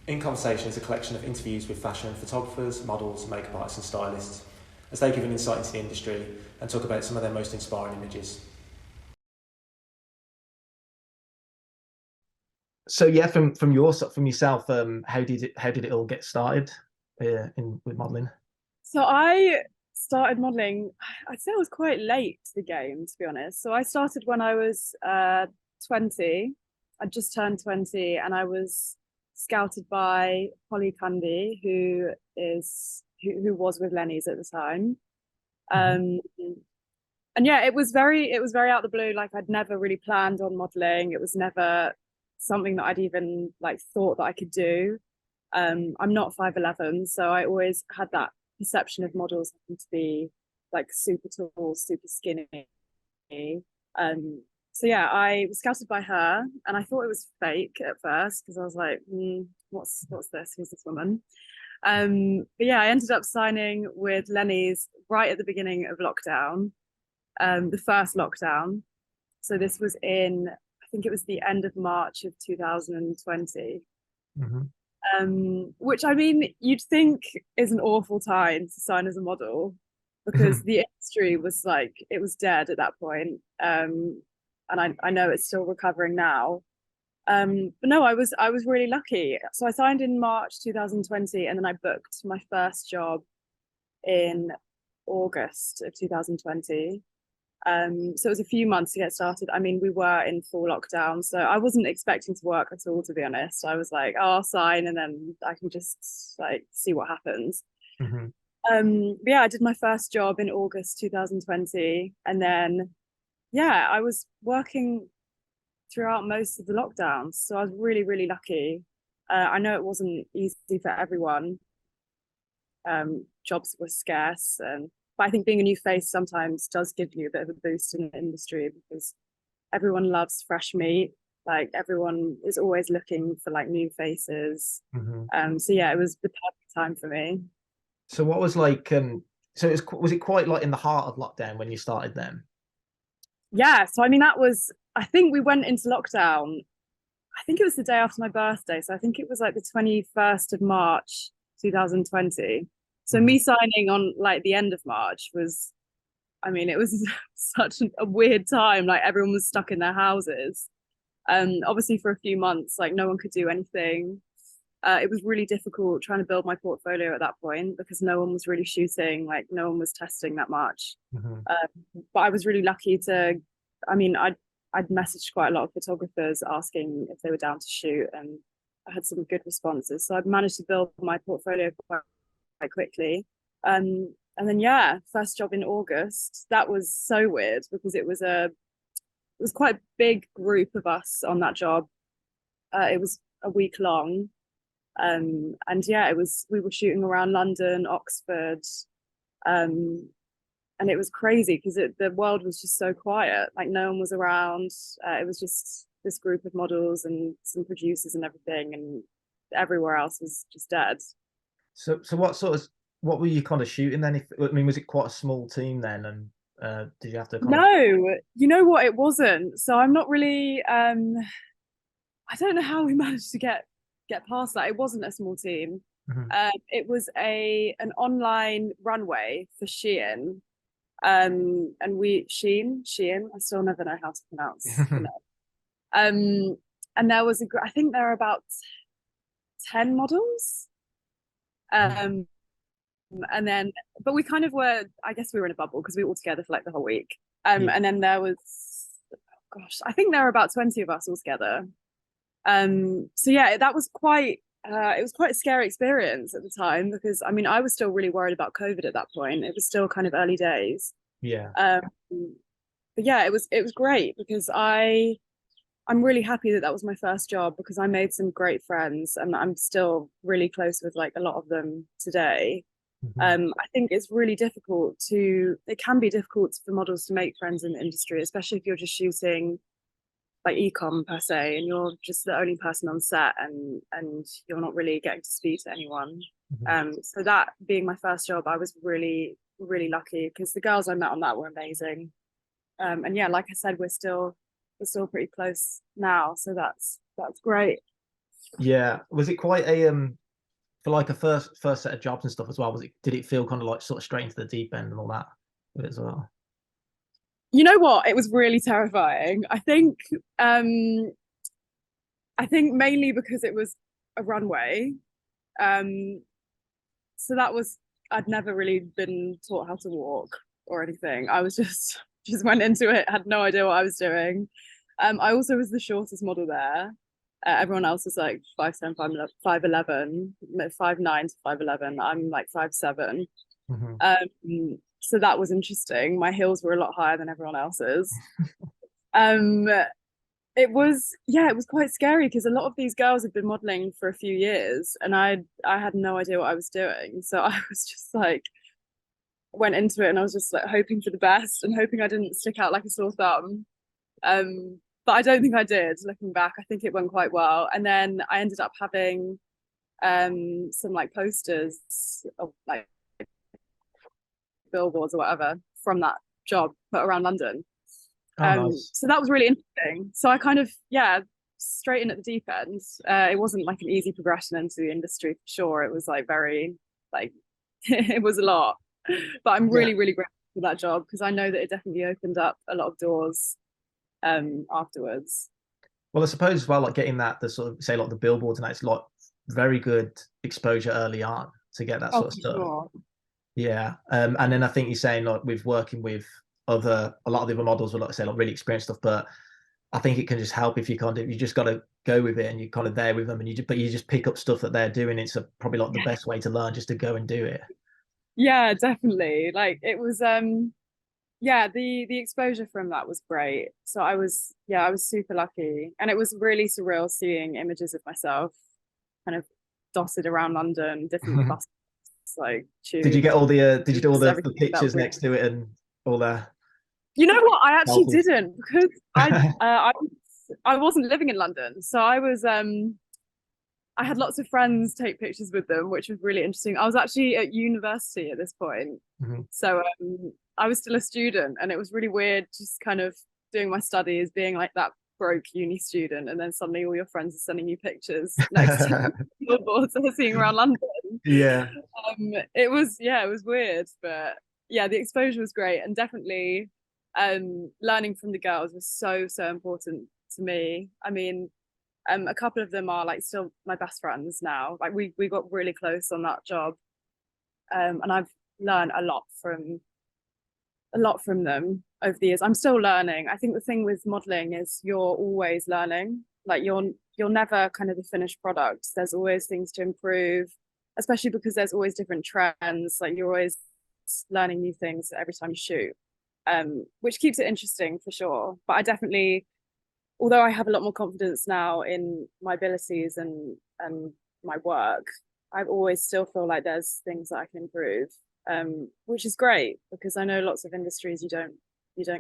In Conversation is a collection of interviews with fashion photographers, models, makeup artists and stylists, as they give an insight into the industry and talk about some of their most inspiring images. So yeah, from yourself, how did it all get started in with modeling? So I started modeling, I'd say I was quite late to the game, to be honest. So I started when I was 20. I just turned 20 and I was scouted by Holly Cundy, who was with Lenny's at the time. Hmm. Um, and yeah, it was very out of the blue. Like I'd never really planned on modeling. It was never something that I'd even like thought that I could do. I'm not 5'11", so I always had that perception of models having to be like super tall, super skinny. So yeah, I was scouted by her, and I thought it was fake at first because I was like, what's this? Who's this woman? But yeah, I ended up signing with Lenny's right at the beginning of lockdown, the first lockdown. So this was I think it was the end of March of 2020. Hmm. Which I mean, you'd think is an awful time to sign as a model because the industry was like it was dead at that point. And I know it's still recovering now. But no, I was really lucky. So I signed in March 2020, and then I booked my first job in August of 2020. So it was a few months to get started. I mean, we were in full lockdown, so I wasn't expecting to work at all, to be honest. I was like, oh, I'll sign and then I can just like see what happens. Hmm. But yeah, I did my first job in August 2020, and then yeah, I was working throughout most of the lockdowns, so I was really, really lucky. I know it wasn't easy for everyone. Jobs were scarce, and but I think being a new face sometimes does give you a bit of a boost in the industry because everyone loves fresh meat. Like everyone is always looking for like new faces. Hmm. So yeah, it was the perfect time for me. So what was like? Was it quite like in the heart of lockdown when you started then? Yeah, so I mean that was I think we went into lockdown. I think it was the day after my birthday, so I think it was like the 21st of March 2020. So Hmm. me signing on like the end of March was I mean, it was such a weird time. Like everyone was stuck in their houses. Obviously for a few months, like no one could do anything. It was really difficult trying to build my portfolio at that point because no one was really shooting, like no one was testing that much. Hmm. But I was really lucky to, I mean, I'd messaged quite a lot of photographers asking if they were down to shoot, and I had some good responses. So I managed to build my portfolio quite quickly. And then yeah, first job in August. That was so weird because it was quite a big group of us on that job. It was a week long. And yeah, we were shooting around London, Oxford, um, and it was crazy because the world was just so quiet. Like no one was around. It was just this group of models and some producers and everything, and everywhere else was just dead. So what were you kind of shooting then? If I mean, was it quite a small team then? And did you have to kind of? No, you know what? It wasn't. So I'm not really. I don't know how we managed to get past that. It wasn't a small team. Mhm. It was an online runway for Shein. And Shein. I still never know how to pronounce the name. And there was I think there were about 10 models. Um, and then, but we kind of were. I guess we were in a bubble because we were all together for like the whole week. Yeah. And then there was, gosh, I think there were about 20 of us all together. So yeah, that was quite it was quite a scary experience at the time because I mean I was still really worried about COVID at that point. It was still kind of early days. Yeah. Um, but yeah, it was great because I'm really happy that that was my first job because I made some great friends and I'm still really close with like a lot of them today. Mhm. I think it's really it can be difficult for models to make friends in the industry, especially if you're just shooting like ecom per se and you're just the only person on set and you're not really getting to speak to anyone. Mhm. So that being my first job, I was really, really lucky because the girls I met on that were amazing. And yeah, like I said, we're still pretty close now, so that's great. Yeah. Was it quite a for like a first set of jobs and stuff as well? Did it feel kind of like sort of straight into the deep end and all that with it as well? You know what? It was really terrifying. I think mainly because it was a runway. Um, so that was I'd never really been taught how to walk or anything. I was just just went into it, had no idea what I was doing. I also was the shortest model there. Everyone else was like 5'10", 5'11", 5'9" to 5'11". I'm like 5'7". Mm-hmm. So that was interesting. My heels were a lot higher than everyone else's. Um, it was quite scary because a lot of these girls had been modeling for a few years, and I had no idea what I was doing. So I was just like went into it, and I was just like hoping for the best and hoping I didn't stick out like a sore thumb. But I don't think I did. Looking back, I think it went quite well. And then I ended up having some like posters of like billboards or whatever from that job put around London. Oh, nice. So that was really interesting. So I kind of, yeah, straight in at the deep end. It wasn't like an easy progression into the industry for sure. It was like very, like, it was a lot. But I'm Yeah. really, really grateful for that job because I know that it definitely opened up a lot of doors afterwards. Well, I suppose as well, like getting the sort of say like the billboards and that's like very good exposure early on to get that Oh, sort of for stuff. sure. Yeah. And then I think you're saying like with working with a lot of the other models with like I say like really experienced stuff, but I think it can just help if you you just got to go with it and you're kind of there with them and you just pick up stuff that they're doing. It's probably like the best way to learn just to go and do it. Yeah, definitely. Like it was yeah, the exposure from that was great. So I was super lucky. And it was really surreal seeing images of myself kind of dotted around London, different buses, like Did you get tubes, all did you do all the everything. That was pictures really, next to it and all the you know what? I actually selfies? didn't because I wasn't living in London. So I had lots of friends take pictures with them, which was really interesting. I was actually at university at this point. Mm-hmm. So I was still a student, and it was really weird just kind of doing my studies, being like that broke uni student, and then suddenly all your friends are sending you pictures next to billboards they're seeing around London. Yeah. It was weird, but yeah, the exposure was great, and definitely learning from the girls was so important to me. I mean, a couple of them are like still my best friends now. Like we got really close on that job, and I've learned a lot from them over the years. I'm still learning. I think the thing with modeling is you're always learning. Like you're never kind of the finished product. There's always things to improve, especially because there's always different trends. Like you're always learning new things every time you shoot, which keeps it interesting for sure. But I definitely, although I have a lot more confidence now in my abilities and my work, I always still feel like there's things that I can improve, which is great because I know lots of industries you don't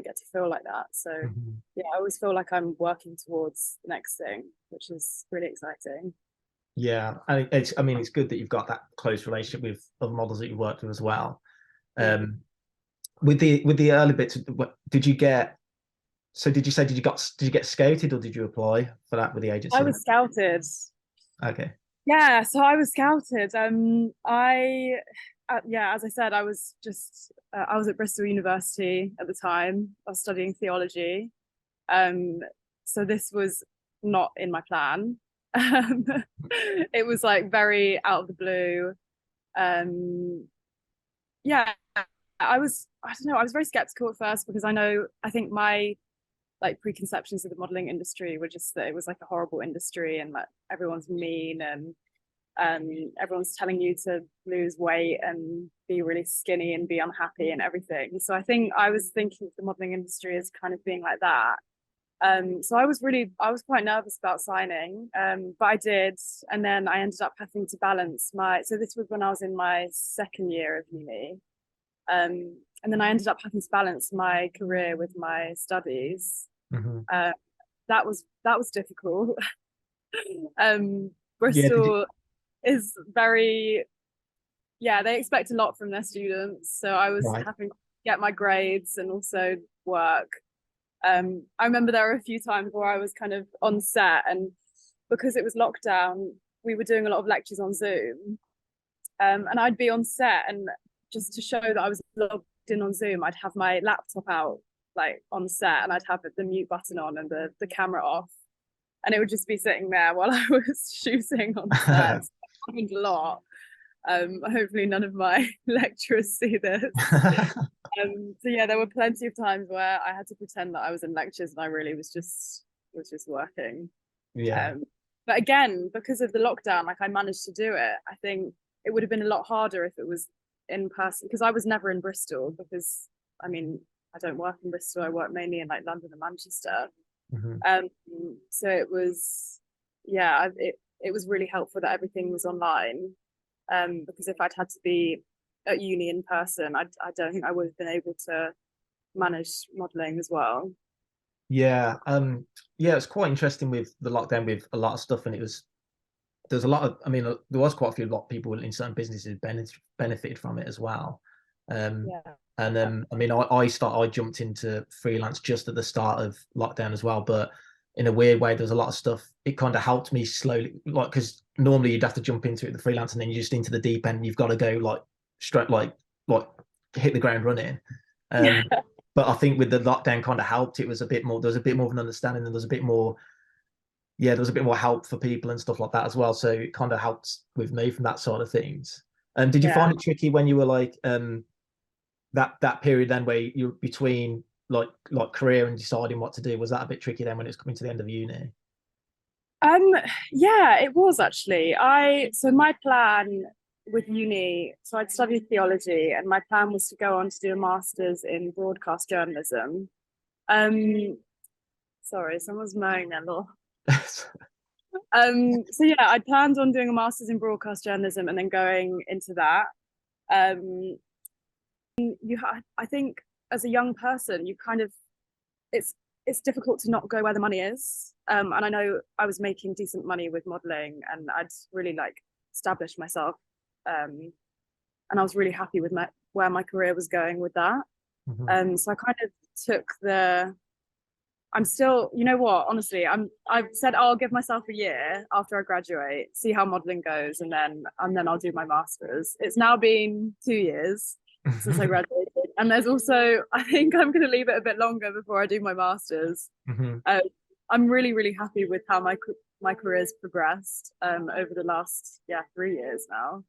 get to feel like that. So Mm-hmm. yeah, I always feel like I'm working towards the next thing, which is really exciting. Yeah, and I mean, it's good that you've got that close relationship with other models that you worked with as well. Yeah. With the early bits, did you get? So did you say did you get scouted or did you apply for that with the I agency? was scouted. Okay. Yeah, so I was scouted. Yeah, as I said, I was at Bristol University at the time. I was studying theology. Um, so this was not in my plan. Um, it was like very out of the blue. Um, yeah, I don't know, I was very skeptical at first because I think my like preconceptions of the modeling industry were just that it was like a horrible industry and that everyone's mean and everyone's telling you to lose weight and be really skinny and be unhappy and everything. So I think I was thinking of the modeling industry as kind of being like that. So I was quite nervous about signing, but I did, and then I ended up having to balance so this was when I was in my second year of uni, and then I ended up having to balance my career with my studies. Mm-hmm. That was difficult. Yeah. Bristol is very, yeah, they expect a lot from their students. So I was Right. having to get my grades and also work. I remember there were a few times where I was kind of on set and because it was lockdown, we were doing a lot of lectures on Zoom. And I'd be on set, and just to show that I was logged in on Zoom, I'd have my laptop out like on set, and I'd have the mute button on and the camera off, and it would just be sitting there while I was shooting on set. So it happened a lot. Hopefully none of my lecturers see this. So yeah, there were plenty of times where I had to pretend that I was in lectures and I really was just working. Yeah. But again, because of the lockdown, like I managed to do it. I think it would have been a lot harder if it was in person, because I was never in Bristol, because I mean, I don't work in Bristol, I work mainly in like London and Manchester. So it was, yeah, it was really helpful that everything was online, because if I'd had to be at uni in person, I don't think I would have been able to manage modeling as well. Yeah, it's quite interesting with the lockdown with a lot of stuff, and there's a lot of, I mean, there was quite a lot of people in certain businesses benefited from it as well. And I mean, I jumped into freelance just at the start of lockdown as well, but in a weird way, there's a lot of stuff. It kind of helped me slowly, like, because normally you'd have to jump into it, the freelance, and then you're just into the deep end. You've got to go like straight, like hit the ground running. But I think with the lockdown kind of helped. It was a bit more, there was a bit more of an understanding, and there was a bit more help for people and stuff like that as well. So it kind of helped with me from that sort of things. And did you find it tricky when you were like that period then where you're between like career and deciding what to do? Was that a bit tricky then when it was coming to the end of uni? Yeah, it was actually. So my plan with uni, so I'd studied theology, and my plan was to go on to do a master's in broadcast journalism. Sorry, someone's mowing their lawn. So yeah, I planned on doing a master's in broadcast journalism and then going into that. I think as a young person, you kind of, it's difficult to not go where the money is. And I know I was making decent money with modeling, and I'd really like established myself. And I was really happy with where my career was going with that. So I kind of took I'm still, you know what, honestly, I've said, I'll give myself a year after I graduate, see how modeling goes, and then I'll do my master's. It's now been 2 years since I graduated, and there's also, I think I'm going to leave it a bit longer before I do my master's. I'm really, really happy with how my career's progressed over the last 3 years now.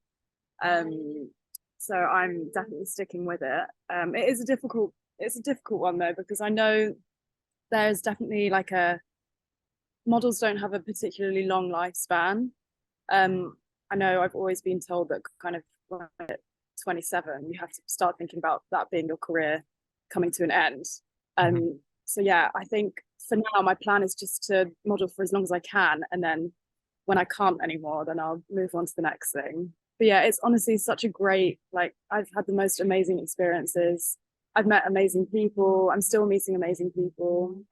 So I'm definitely sticking with it. It's a difficult one though, because I know there's definitely like models don't have a particularly long lifespan. I know I've always been told that kind of when at 27, you have to start thinking about that being your career coming to an end. So yeah, I think for now, my plan is just to model for as long as I can. And then when I can't anymore, then I'll move on to the next thing. But yeah, it's honestly such a great, like, I've had the most amazing experiences. I've met amazing people. I'm still meeting amazing people.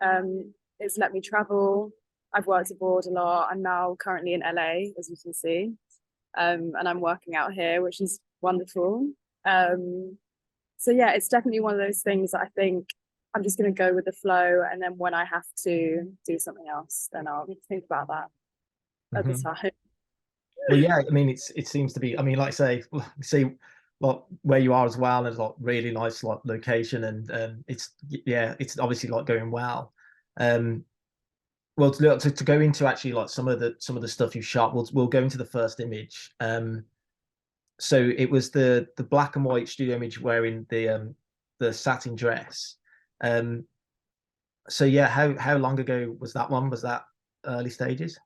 It's let me travel. I've worked abroad a lot. I'm now currently in LA, as you can see. And I'm working out here, which is wonderful. So yeah, it's definitely one of those things that I think I'm just going to go with the flow. And then when I have to do something else, then I'll think about that at the time. Well, yeah, I mean, it seems to be, I mean, like say like where you are as well, and like really nice like location, and it's obviously like going well. Well, to go into actually like some of the stuff you shot, we'll go into the first image. So it was the black and white studio image wearing the satin dress. So yeah, how long ago was that one? Was that early stages?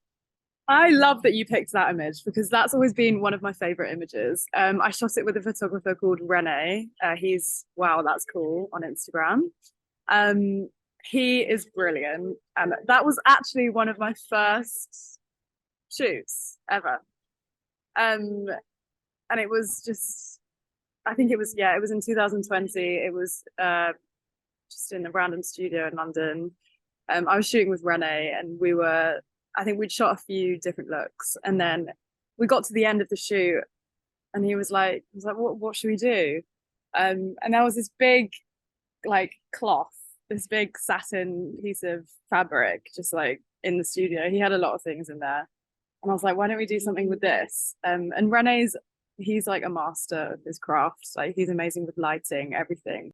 I love that you picked that image, because that's always been one of my favorite images. I shot it with a photographer called René. Wow, that's cool, on Instagram. He is brilliant. And that was actually one of my first shoots ever. And it was just, I think it was in 2020. It was just in a random studio in London. I was shooting with René, and I think we'd shot a few different looks, and then we got to the end of the shoot, and he was like, what should we do? And there was this big like cloth, this big satin piece of fabric just like in the studio. He had a lot of things in there, and I was like, why don't we do something with this? And he's like a master of his craft. Like he's amazing with lighting, everything.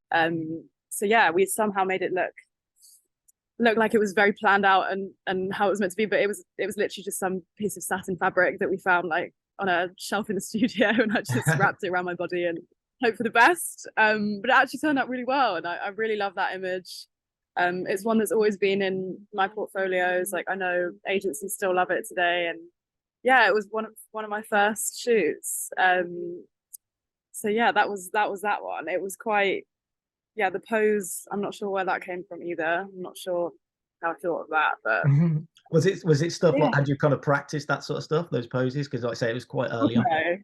So yeah, we somehow made it look like it was very planned out and how it was meant to be, but it was literally just some piece of satin fabric that we found like on a shelf in the studio, and I just wrapped it around my body and hope for the best. But it actually turned out really well, and I really love that image. It's one that's always been in my portfolios. Like I know agencies still love it today, and yeah, it was one of my first shoots. So yeah, that was that one. It was quite, yeah, the pose, I'm not sure where that came from either. I'm not sure how I thought of that, but was it stuff yeah. like, had you kind of practiced that sort of stuff, those poses? Because like I say, it was quite early on.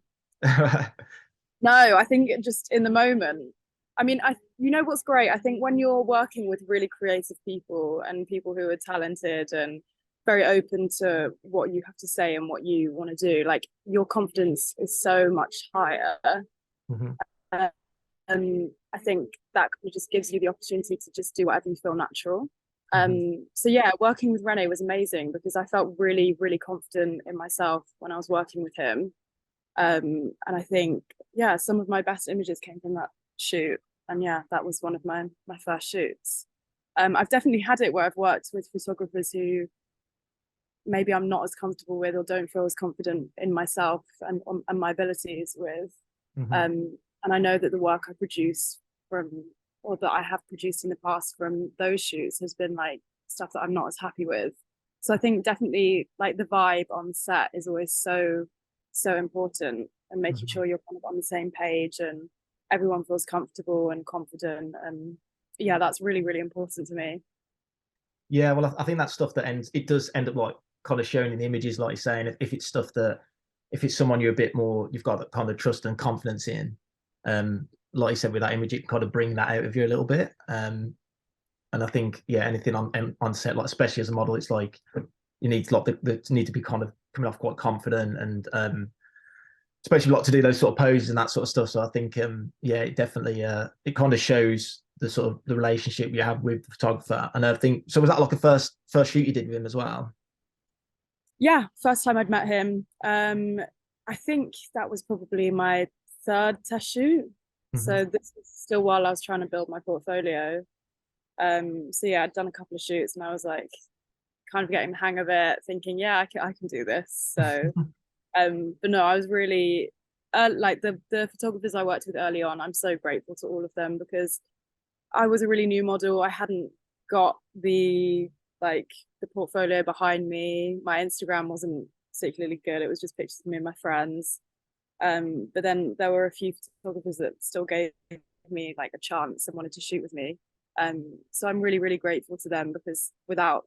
No, I think just in the moment. I mean, you know what's great? I think when you're working with really creative people and people who are talented and very open to what you have to say and what you want to do, like your confidence is so much higher. I think that just gives you the opportunity to just do whatever you feel natural. So yeah, working with René was amazing because I felt really, really confident in myself when I was working with him. And I think, yeah, some of my best images came from that shoot. And yeah, that was one of my first shoots. I've definitely had it where I've worked with photographers who maybe I'm not as comfortable with or don't feel as confident in myself and my abilities with. And I know that the work I produce or that I have produced in the past from those shoots has been like stuff that I'm not as happy with. So I think definitely like the vibe on set is always so important, and making sure you're kind of on the same page and everyone feels comfortable and confident. And yeah, that's really, really important to me. Yeah, well, I think that's stuff that does end up like kind of showing in the images, like you're saying, if it's stuff that, if it's someone you're a bit more, you've got that kind of trust and confidence in, like you said, with that image, it can kind of bring that out of you a little bit. And I think, yeah, anything on set, like especially as a model, it's like you need like need to be kind of coming off quite confident, and especially like to do those sort of poses and that sort of stuff. So I think, yeah, it definitely it kind of shows the sort of the relationship you have with the photographer. And I think, so was that like a first shoot you did with him as well? Yeah, first time I'd met him. I think that was probably my third test shoot. So this was still while I was trying to build my portfolio. So yeah, I'd done a couple of shoots and I was like kind of getting the hang of it, thinking, yeah, I can do this. So but no, I was really like the photographers I worked with early on, I'm so grateful to all of them because I was a really new model. I hadn't got the portfolio behind me. My Instagram wasn't particularly good. It was just pictures of me and my friends. But then there were a few photographers that still gave me like a chance and wanted to shoot with me. So I'm really, really grateful to them because without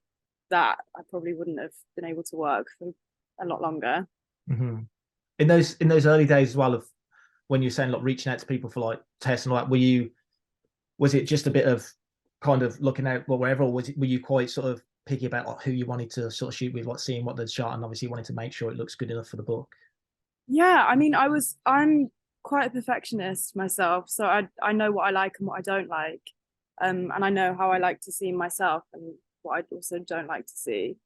that, I probably wouldn't have been able to work for a lot longer. In those early days as well, of when you're saying like reaching out to people for like tests and all that, was it just a bit of kind of looking out wherever, or were you quite sort of picky about like who you wanted to sort of shoot with, like seeing what they'd shot, and obviously wanting to make sure it looks good enough for the book? Yeah, I mean, I'm quite a perfectionist myself, so I know what I like and what I don't like, and I know how I like to see myself and what I also don't like to see.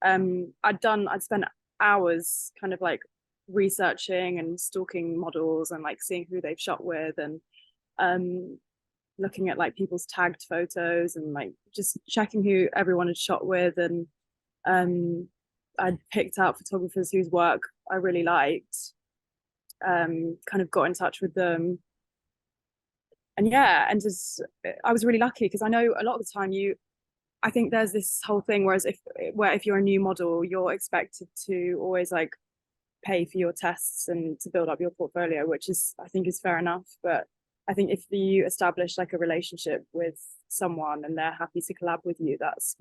I'd spent hours kind of like researching and stalking models and like seeing who they've shot with, and looking at like people's tagged photos and like just checking who everyone had shot with. And I'd picked out photographers whose work I really liked, kind of got in touch with them. And yeah, and just I was really lucky because I know a lot of the time I think there's this whole thing where if you're a new model, you're expected to always like pay for your tests and to build up your portfolio, which I think is fair enough. But I think if you establish like a relationship with someone and they're happy to collab with you, that's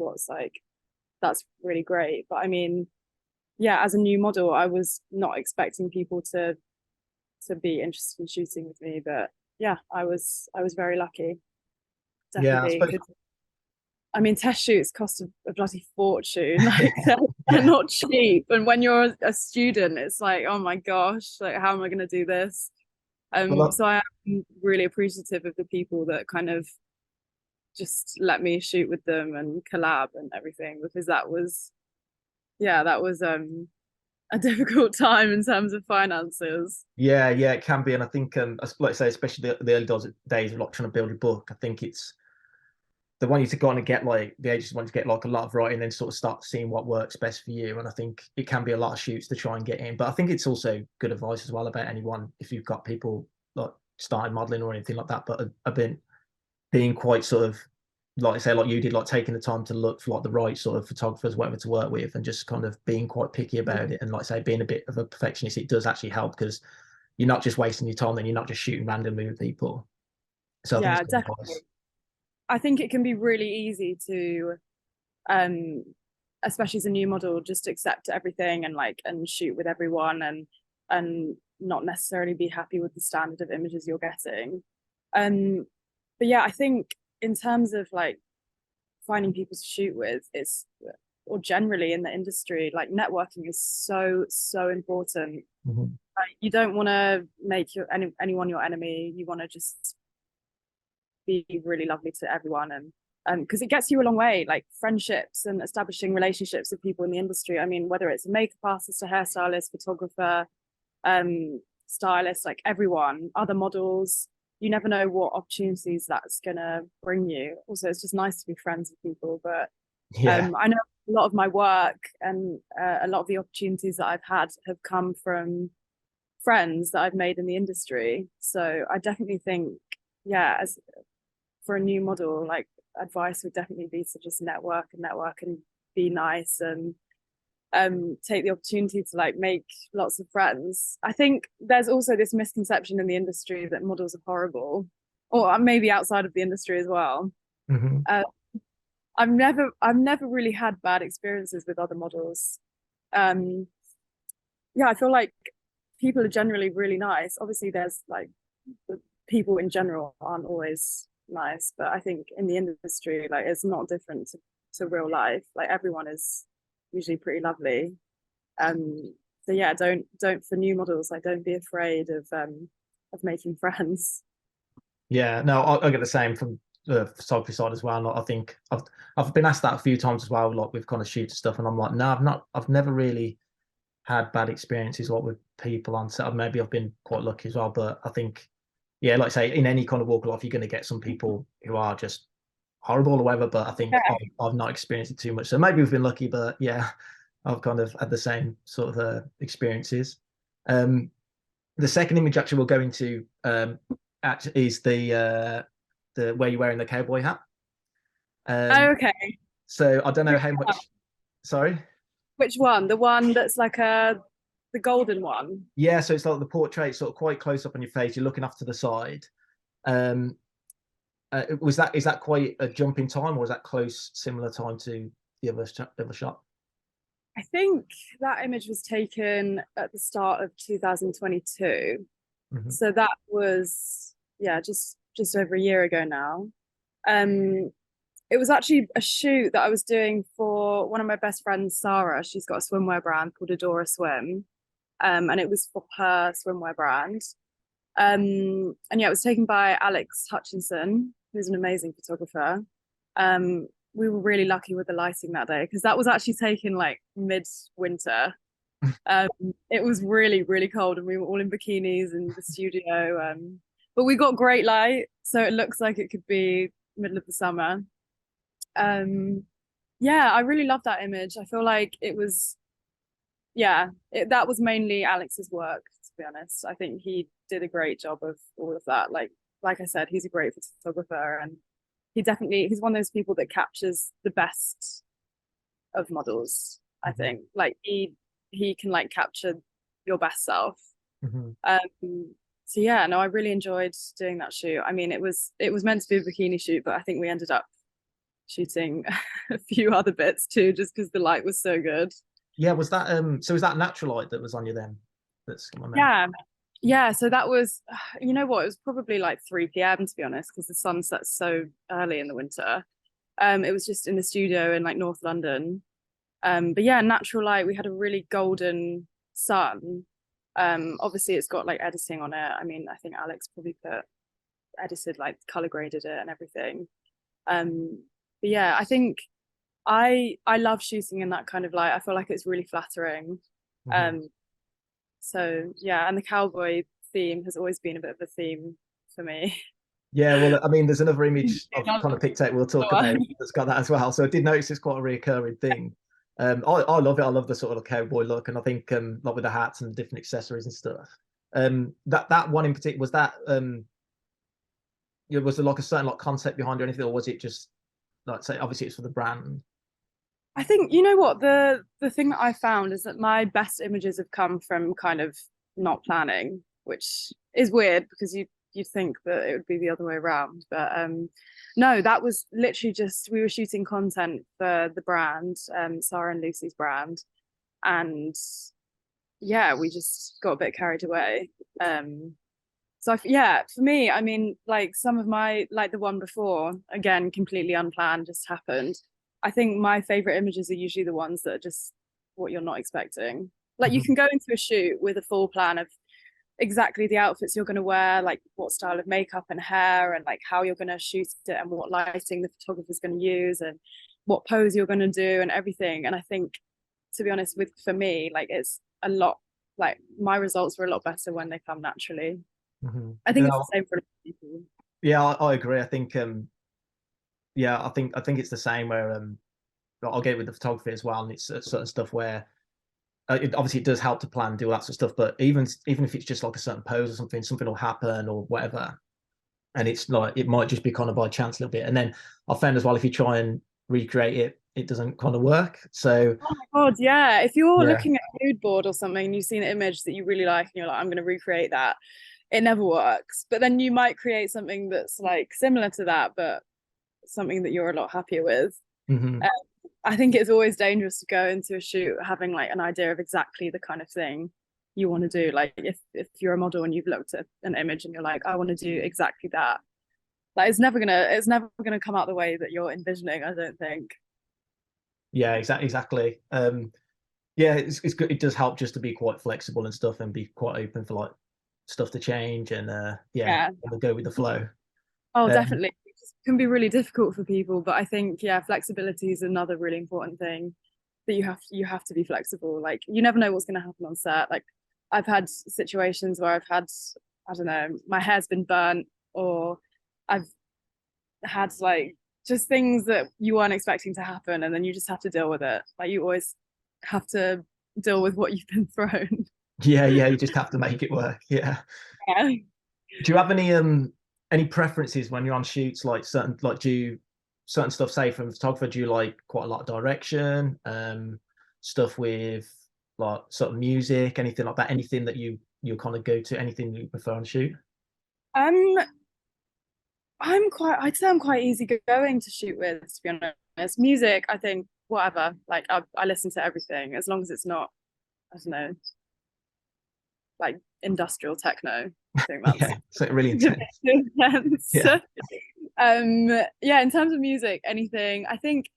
really great. But I mean, yeah, as a new model, I was not expecting people to be interested in shooting with me. But yeah, I was very lucky. Definitely. Yeah, I mean, test shoots cost a bloody fortune. Like they're not cheap. And when you're a student, it's like, oh my gosh, like how am I going to do this? So I am really appreciative of the people that kind of just let me shoot with them and collab and everything, because that was yeah, that was a difficult time in terms of finances. Yeah, it can be, and I think like I say, especially the early days of like trying to build a book, I think it's they want you to kind of get like the agencies want to get like a lot of writing, and then sort of start seeing what works best for you. And I think it can be a lot of shoots to try and get in, but I think it's also good advice as well about anyone if you've got people like starting modeling or anything like that, but I've been being quite sort of like I say, like you did, like taking the time to look for like the right sort of photographers, whatever to work with, and just kind of being quite picky about it. And like I say, being a bit of a perfectionist, it does actually help because you're not just wasting your time and you're not just shooting randomly with people. So I think Yeah, it's good definitely. advice. I think it can be really easy to, um, especially as a new model, just accept everything and like and shoot with everyone and not necessarily be happy with the standard of images you're getting. But yeah, I think in terms of like finding people to shoot with, it's or generally in the industry, like networking is so important. Mhm. Like, you don't want to make anyone your enemy. You want to just be really lovely to everyone, and because it gets you a long way, like friendships and establishing relationships with people in the industry. I mean, whether it's a makeup artist, a hairstylist, photographer, stylist, like everyone, other models, you never know what opportunities that's gonna bring you. Also, it's just nice to be friends with people. But Yeah. I know a lot of my work and a lot of the opportunities that I've had have come from friends that I've made in the industry. So I definitely think, yeah, as for a new model, like advice would definitely be to just network and be nice and take the opportunity to like make lots of friends. I think there's also this misconception in the industry that models are horrible, or maybe outside of the industry as well. Mhm. Uh, I've never really had bad experiences with other models. Um, yeah, I feel like people are generally really nice. Obviously, there's like the people in general aren't always nice, but I think in the industry, like it's not different to real life. Like everyone is usually pretty lovely. Um, so yeah, don't for new models, like don't be afraid of making friends. Yeah, no, I get the same from the photography side as well. Like, I think I've been asked that a few times as well, like with kind of shoot stuff, and I'm like, no, I've never really had bad experiences like with people on set. Maybe I've been quite lucky as well, but I think, yeah, like I say, in any kind of walk of life, you're going to get some people who are just horrible or whatever. But I think Yeah. I've not experienced it too much, so maybe we've been lucky. But yeah, I've kind of had the same sort of experiences. Um, the second image actually we'll go into is the where you're wearing the cowboy hat. Oh, Um, okay. so I don't know Which how one? much. Sorry. Which one? The one that's like the golden one. Yeah, so it's like the portrait, sort of quite close up on your face. You're looking off to the side. Um, is that quite a jump in time, or is that close, similar time to the other shot? I think that image was taken at the start of 2022. Mhm. So that was, yeah, just over a year ago now. Um, it was actually a shoot that I was doing for one of my best friends, Sarah. She's got a swimwear brand called Adora Swim. And it was for her swimwear brand. And yeah, it was taken by Alex Hutchinson, who's an amazing photographer. We were really lucky with the lighting that day because that was actually taken like mid-winter. Um, it was really cold and we were all in bikinis in the studio. But we got great light, so it looks like it could be middle of the summer. Um, yeah, I really love that image. I feel like it was, yeah, that was mainly Alex's work, to be honest. I think he did a great job of all of that. Like I said, he's a great photographer and he's one of those people that captures the best of models. I Mhm. think like he can like capture your best self. Mhm. So yeah, no, I really enjoyed doing that shoot. I mean, it was meant to be a bikini shoot, but I think we ended up shooting a few other bits too, just because the light was so good. Yeah, was that so was that natural light that was on you then? That's my memory. Yeah, yeah. So that was, you know what? It was probably like 3 p.m. to be honest, because the sun sets so early in the winter. It was just in the studio in like North London. But yeah, natural light. We had a really golden sun. Obviously it's got like editing on it. I mean, I think Alex probably edited like color graded it and everything. But yeah, I think I love shooting in that kind of light. I feel like it's really flattering. So yeah, and the cowboy theme has always been a bit of a theme for me. Yeah, well, I mean, there's another image I've kind of picked out we'll talk about that's got that as well. So I did notice it's quite a recurring thing. I love it. I love the sort of cowboy look, and I think like with the hats and the different accessories and stuff. That one in particular, was that was there like a certain like concept behind it or anything, or was it just like, say, obviously it's for the brand? I think, you know what, the thing that I found is that my best images have come from kind of not planning, which is weird because you'd think that it would be the other way around. But no, that was literally just, we were shooting content for the brand, Sarah and Lucy's brand. And yeah, we just got a bit carried away. So yeah, for me, I mean, like some of my, like the one before, again, completely unplanned, just happened. I think my favorite images are usually the ones that are just what you're not expecting. Like you can go into a shoot with a full plan of exactly the outfits you're going to wear, like what style of makeup and hair, and like how you're going to shoot it, and what lighting the photographer's going to use, and what pose you're going to do, and everything. And I think, to be honest, for me, like it's a lot, like my results were a lot better when they come naturally. I think it's the same for people. Yeah, I agree. I think yeah, I think it's the same where I'll get with the photography as well, and it's certain stuff where obviously it does help to plan, do all that sort of stuff, but even if it's just like a certain pose or something will happen or whatever, and it's like it might just be kind of by chance a little bit, and then I found as well if you try and recreate it, it doesn't kind of work. So oh my god, yeah, if you're looking at a mood board or something and you see an image that you really like and you're like, I'm going to recreate that, it never works. But then you might create something that's like similar to that, but something that you're a lot happier with. I think it's always dangerous to go into a shoot having like an idea of exactly the kind of thing you want to do. Like if you're a model and you've looked at an image and you're like, I want to do exactly that, like it's never gonna come out the way that you're envisioning, I don't think. Yeah, exactly. Yeah, it's good. It does help just to be quite flexible and stuff, and be quite open for like stuff to change, and yeah, go with the flow. Oh, definitely. It can be really difficult for people, but I think flexibility is another really important thing, that you have to be flexible. Like you never know what's going to happen on set. Like I've had situations where I've had, I don't know, my hair's been burnt, or I've had like just things that you weren't expecting to happen, and then you just have to deal with it. Like you always have to deal with what you've been thrown. Yeah, you just have to make it work. Yeah. Do you have any preferences when you're on shoots, like certain stuff, say from photographer, do you like quite a lot of direction, stuff with like sort of music, anything like that, anything that you kind of go to, anything you prefer on shoot? I'd say I'm quite easy going to shoot with, to be honest. Music, I think whatever, like I listen to everything as long as it's not, I don't know, like industrial techno. I think that's so really intense. Yeah. Yeah, in terms of music, anything. I think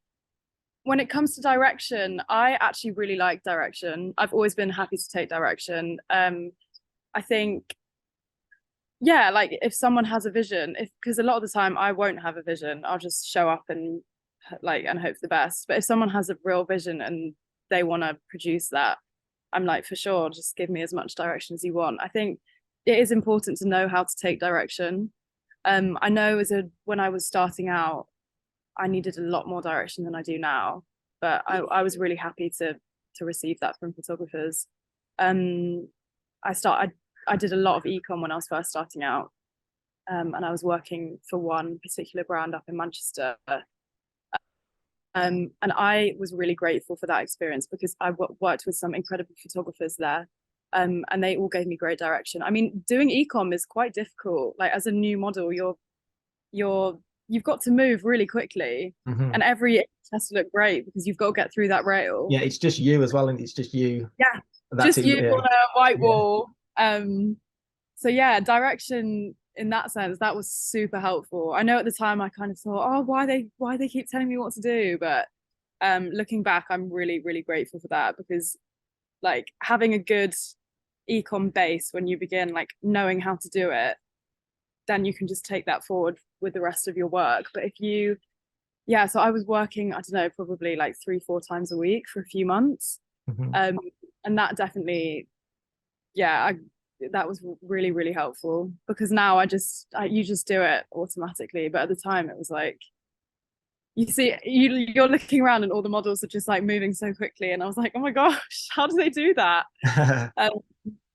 when it comes to direction, I actually really like direction. I've always been happy to take direction. I think, yeah, like if someone has a vision, because a lot of the time I won't have a vision, I'll just show up and hope for the best. But if someone has a real vision and they want to produce that, I'm like, for sure, just give me as much direction as you want. I think it is important to know how to take direction. I know when I was starting out, I needed a lot more direction than I do now, but I was really happy to receive that from photographers. I did a lot of ecom when I was first starting out, and I was working for one particular brand up in Manchester. And I was really grateful for that experience because I worked with some incredible photographers there, and they all gave me great direction. I mean, doing ecom is quite difficult. Like as a new model, you've got to move really quickly, and every image has to look great because you've got to get through that rail. Yeah, it's just you as well, and it's just you. Yeah, just you on a white wall. So yeah, direction in that sense, that was super helpful. I know at the time I kind of thought, oh, why they keep telling me what to do, but looking back, I'm really, really grateful for that, because like having a good ecom base when you begin, like knowing how to do it, then you can just take that forward with the rest of your work. But if you yeah, so I was working, I don't know, probably like 3-4 times a week for a few months. Mm-hmm. And that definitely, yeah, that was really, really helpful, because now you just do it automatically. But at the time it was like, you're looking around and all the models are just like moving so quickly. And I was like, oh my gosh, how do they do that? Um,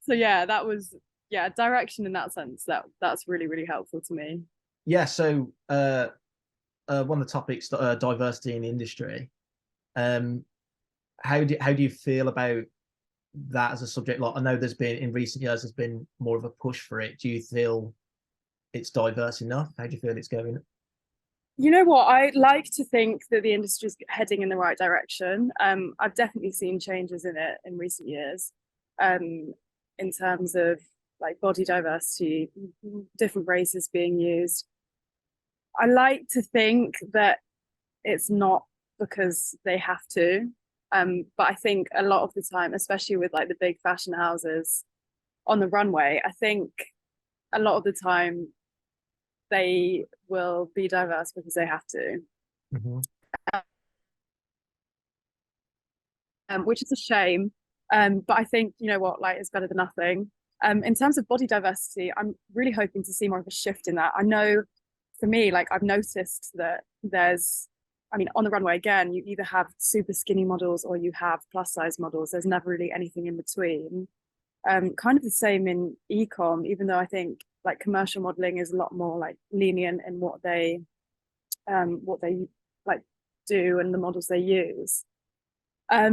so yeah, that was, yeah, direction in that sense, that's really, really helpful to me. Yeah, so one of the topics, diversity in the industry. Um, how do you feel about that as a subject? Like, I know there's been in recent years there's been more of a push for it. Do you feel it's diverse enough? How do you feel it's going? You know what? I like to think that the industry is heading in the right direction. I've definitely seen changes in it in recent years, in terms of like body diversity, different races being used. I like to think that it's not because they have to, but I think a lot of the time, especially with like the big fashion houses on the runway, I think a lot of the time they will be diverse because they have to. Mm-hmm. Which is a shame. But I think, you know what, like, it's better than nothing. In terms of body diversity, I'm really hoping to see more of a shift in that. I know for me, like, I've noticed that I mean, on the runway again, you either have super skinny models or you have plus size models. There's never really anything in between. Kind of the same in ecom, even though I think like commercial modeling is a lot more like lenient in what they like do and the models they use. But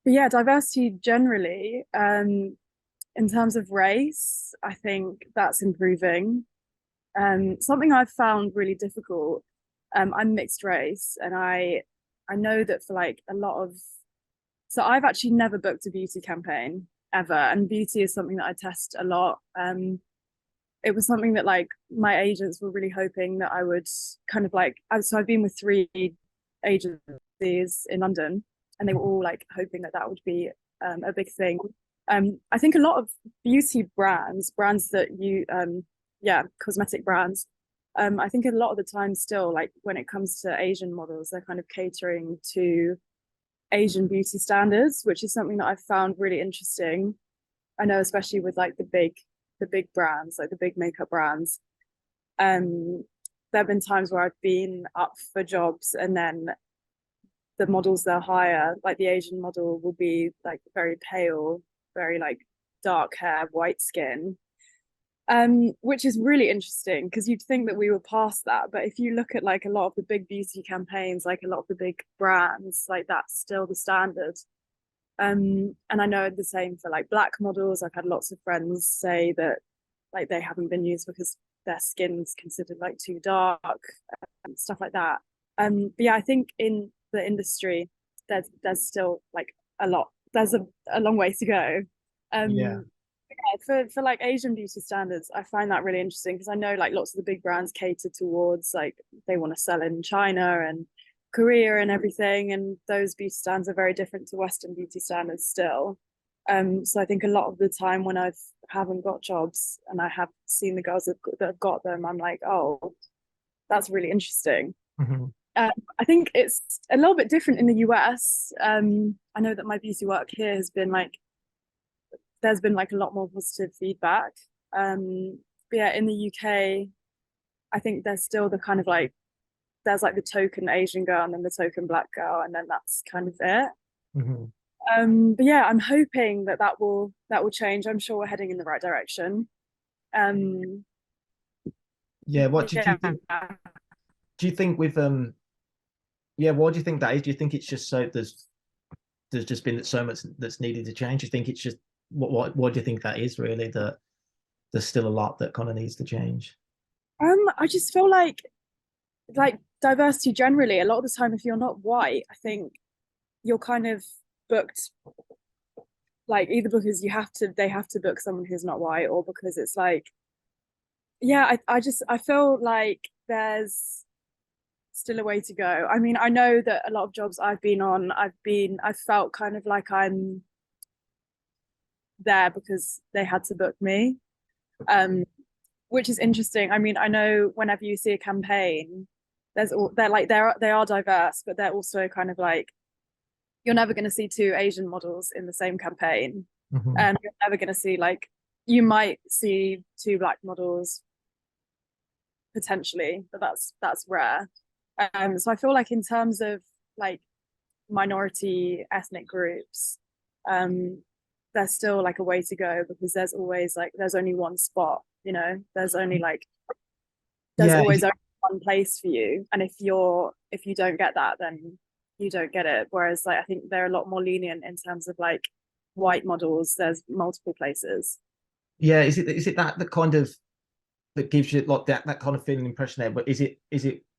yeah, diversity generally, in terms of race, I think that's improving. Something I've found really difficult, I'm mixed race, and I know that for like a lot of, so I've actually never booked a beauty campaign ever, and beauty is something that I test a lot. It was something that like my agents were really hoping that I would kind of like, so I've been with 3 agencies in London, and they were all like hoping that that would be a big thing. I think a lot of beauty brands that yeah, cosmetic brands, I think a lot of the time still, like when it comes to Asian models, they're kind of catering to Asian beauty standards, which is something that I've found really interesting. I know, especially with like the big brands, like the big makeup brands. There have been times where I've been up for jobs, and then the models they'll hire, like the Asian model will be like very pale, very like dark hair, white skin, which is really interesting because you'd think that we were past that. But if you look at like a lot of the big beauty campaigns, like a lot of the big brands, like that's still the standard. And I know the same for like black models. I've had lots of friends say that like they haven't been used because their skin's considered like too dark and stuff like that. But yeah, I think in the industry there's still like there's a long way to go. Yeah. Yeah, for like Asian beauty standards, I find that really interesting because I know like lots of the big brands cater towards like they want to sell in China and Korea and everything, and those beauty standards are very different to Western beauty standards still. So I think a lot of the time when haven't got jobs and I have seen the girls that have got them, I'm like, oh, that's really interesting. Mm-hmm. I think it's a little bit different in the US. I know that my beauty work here has been like, there's been like a lot more positive feedback. But yeah, in the UK, I think there's still the kind of like, there's like the token Asian girl and then the token black girl, and then that's kind of it. But yeah, I'm hoping that will change. I'm sure we're heading in the right direction. Yeah. What do Yeah. you think? Do you think with yeah, what do you think that is? Do you think it's just so there's just been so much that's needed to change? Do you think it's just what do you think that is really, that there's still a lot that kind of needs to change? I just feel like diversity generally, a lot of the time, if you're not white, I think you're kind of booked like either because they have to book someone who's not white, or because it's like, yeah, I feel like there's still a way to go. I mean, I know that a lot of jobs I've been on, I've felt kind of like I'm there because they had to book me, which is interesting. I mean, I know whenever you see a campaign, they are diverse, but they're also kind of like, you're never going to see two Asian models in the same campaign. You're never going to see, like, you might see two black models potentially, but that's rare. So I feel like in terms of like minority ethnic groups, there's still like a way to go, because there's always like, there's only one spot, you know, there's only like, there's always only one place for you, and if you don't get that, then you don't get it. Whereas like I think they're a lot more lenient in terms of like white models, there's multiple places. Yeah, is it that kind of that gives you like that kind of feeling impression there? But is it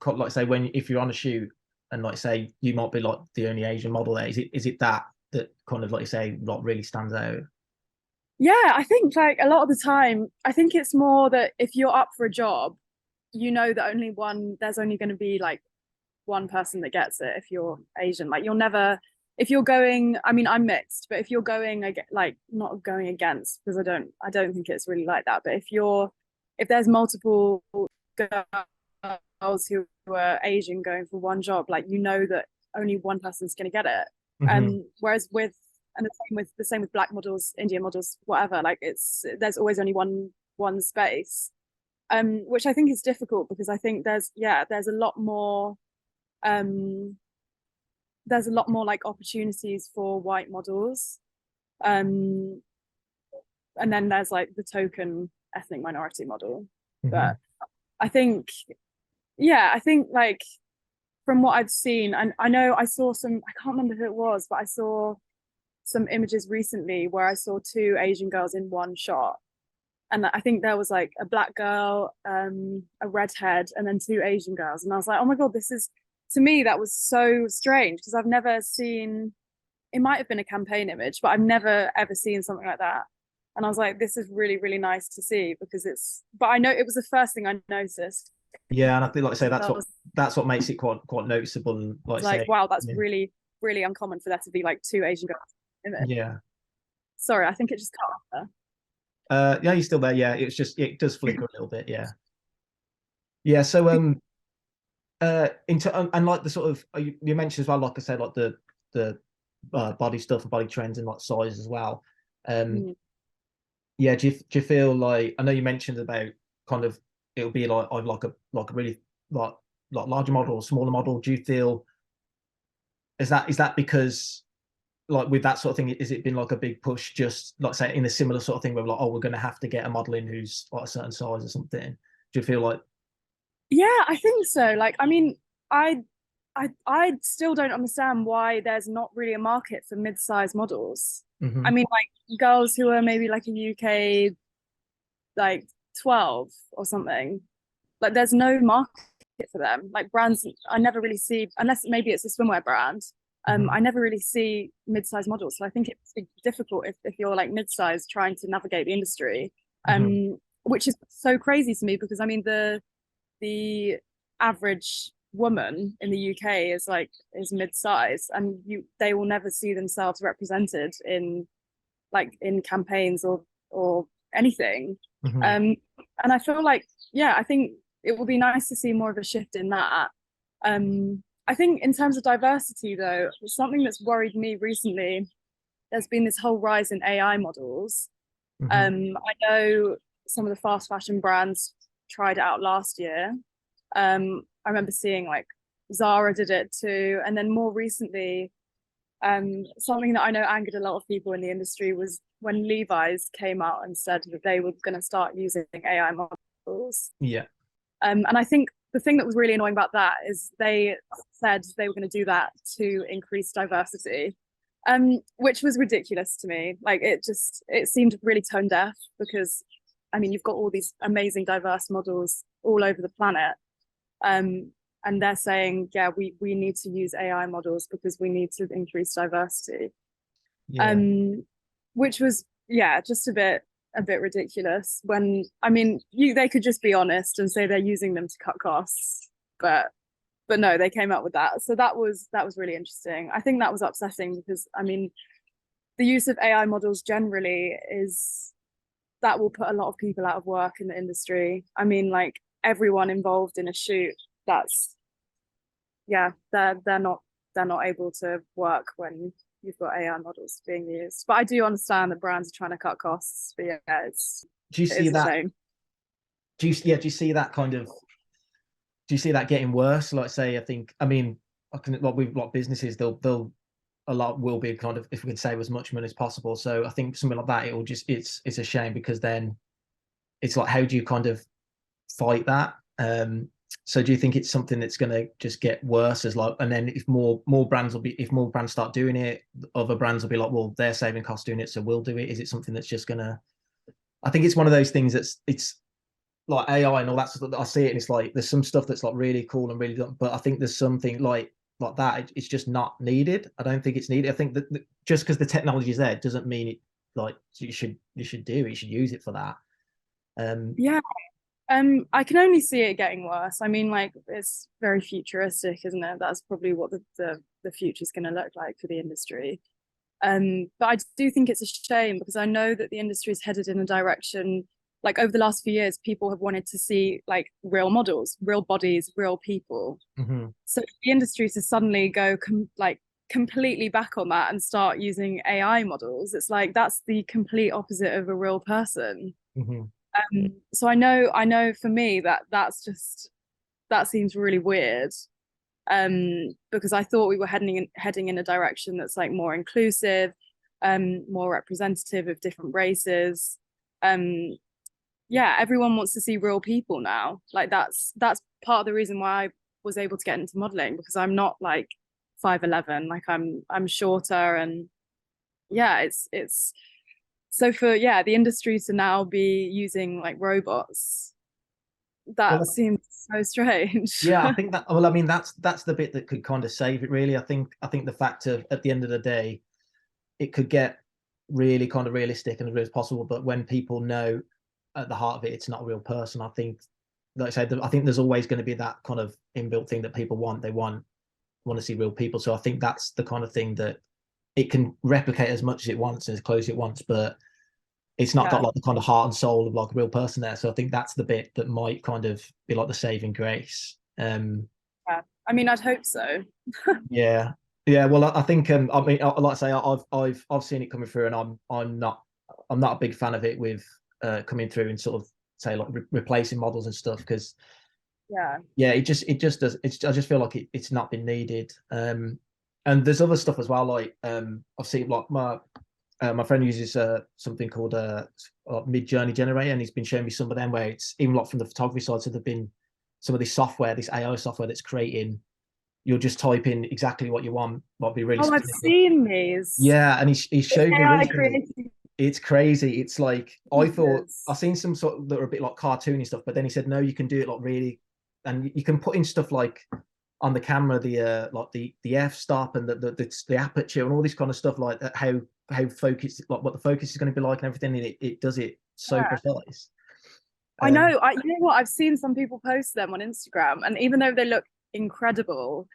like say when if you're on a shoot and like say you might be like the only Asian model there, is it that kind of like you say like really stands out? Yeah, I think like a lot of the time, I think it's more that if you're up for a job, you know that there's only going to be like one person that gets it if you're Asian. Like you'll never, if you're going, I mean, I'm mixed, but if you're going like not going against, because I don't think it's really like that. But if there's multiple girls who are Asian going for one job, like you know that only one person's going to get it. Whereas the same with black models, Indian models, whatever, like there's always only one space, which I think is difficult, because I think there's a lot more like opportunities for white models, and then there's like the token ethnic minority model. But I think like from what I've seen, and I know I saw some, I can't remember who it was, but I saw some images recently where I saw two Asian girls in one shot, and I think there was like a black girl, a redhead, and then two Asian girls, and I was like, oh my god, to me that was so strange, because I've never seen, it might have been a campaign image, but I've never ever seen something like that. And I was like, this is really, really nice to see, because but I know it was the first thing I noticed. Yeah, and I feel like I say that's what makes it quite noticeable. And like wow, that's really, really uncommon for there to be like two Asian girls in it. Yeah. Sorry, I think it just cut off there. Yeah, you're still there. Yeah, it does flicker a little bit. Yeah. Yeah. So and like the sort of you mentioned as well, like I said, like the body stuff and body trends and like size as well. Yeah, do you feel like, I know you mentioned about kind of it'll be like a really like larger model or smaller model. Do you feel is that because like with that sort of thing, is it been like a big push, just like say in a similar sort of thing where like, oh, we're going to have to get a model in who's like a certain size or something? Do you feel like? Yeah, I think so. Like, I mean, I still don't understand why there's not really a market for mid-sized models. I mean, like girls who are maybe like a UK like 12 or something, like there's no market for them. Like brands, I never really see, unless maybe it's a swimwear brand. I never really see mid-sized models. So I think it's difficult if you're like mid-sized trying to navigate the industry, which is so crazy to me, because I mean the average woman in the UK is mid-sized, and they will never see themselves represented in campaigns or anything. And I feel like, I think it will be nice to see more of a shift in that. I think in terms of diversity, though, something that's worried me recently, there's been this whole rise in AI models. I know some of the fast fashion brands tried it out last year. I remember seeing like Zara did it too, and then more recently, something that I know angered a lot of people in the industry was when Levi's came out and said that they were going to start using AI models. Yeah. And I think the thing that was really annoying about that is they said they were going to do that to increase diversity, which was ridiculous to me. Like it seemed really tone deaf, because I mean, you've got all these amazing diverse models all over the planet. And they're saying, yeah, we need to use AI models because we need to increase diversity. Yeah. Which was, just a bit ridiculous, when, I mean, they could just be honest and say they're using them to cut costs, but no, they came up with that. So that was really interesting. I think that was upsetting, because I mean, the use of AI models generally that will put a lot of people out of work in the industry. I mean, like everyone involved in a shoot, that's yeah, they're not able to work when you've got AI models being used. But I do understand that brands are trying to cut costs. But yeah, Do you it see is a that? shame. Do you see that kind of? Do you see that getting worse? Like, say, I mean, I can like with like businesses, they'll a lot will be kind of, if we can save as much money as possible. So I think something like that, it will just it's a shame, because then it's like, how do you kind of fight that? So do you think it's something that's going to just get worse, as like, and then if more brands if more brands start doing it, other brands will be like, well, they're saving costs doing it, so we'll do it. Is it something that's just gonna? I think it's one of those things it's like AI and all that stuff. I see it, and it's like there's some stuff that's like really cool and really, but I think there's something like that. It's just not needed. I don't think it's needed. I think that just because the technology is there doesn't mean it like you should do it. You should use it for that. Yeah. I can only see it getting worse. I mean, like, it's very futuristic, isn't it? That's probably what the future's going to look like for the industry. But I do think it's a shame, because I know that the industry is headed in a direction, like over the last few years, people have wanted to see like real models, real bodies, real people. Mm-hmm. So the industry to suddenly go completely back on that and start using AI models, it's like that's the complete opposite of a real person. Mm-hmm. So I know for me that seems really weird. Because I thought we were heading in a direction that's like more inclusive, more representative of different races. Yeah, everyone wants to see real people now. Like that's part of the reason why I was able to get into modeling, because I'm not like 5'11", like I'm shorter, and yeah, it's so for the industry to now be using like robots, that Well, seems so strange. yeah, I think that. Well, I mean, that's the bit that could kind of save it, really. I think the fact of, at the end of the day, it could get really kind of realistic and as real as possible. But when people know at the heart of it, it's not a real person, I think, like I said, I think there's always going to be that kind of inbuilt thing that people want. They want to see real people. So I think that's the kind of thing that it can replicate as much as it wants and as close as it wants, but it's not got like the kind of heart and soul of like a real person there. So I think that's the bit that might kind of be like the saving grace. Yeah, I mean, I'd hope so. Yeah, yeah. Well, I think I mean, like I say, I've seen it coming through, and I'm not a big fan of it with coming through and sort of say like replacing models and stuff, because Yeah, it just does. I just feel like it's not been needed. And there's other stuff as well. Like I've seen like my friend uses something called Mid-Journey Generator, and he's been showing me some of them where it's even like from the photography side. So there've been some of this software, this AI software that's creating. You'll just type in exactly what you want, what be really oh, I've specific. seen these. Yeah, and he showed me AI recently. created It's crazy. It's like I thought pieces. I've seen some sort of that are a bit like cartoony stuff, but then he said no, you can do it like really, and you can put in stuff like on the camera the like the f-stop and the aperture and all this kind of stuff, like that, how focus, like what the focus is going to be like and everything, and it does it so Yeah. precise. I know. You know what? I've seen some people post them on Instagram, and even though they look incredible,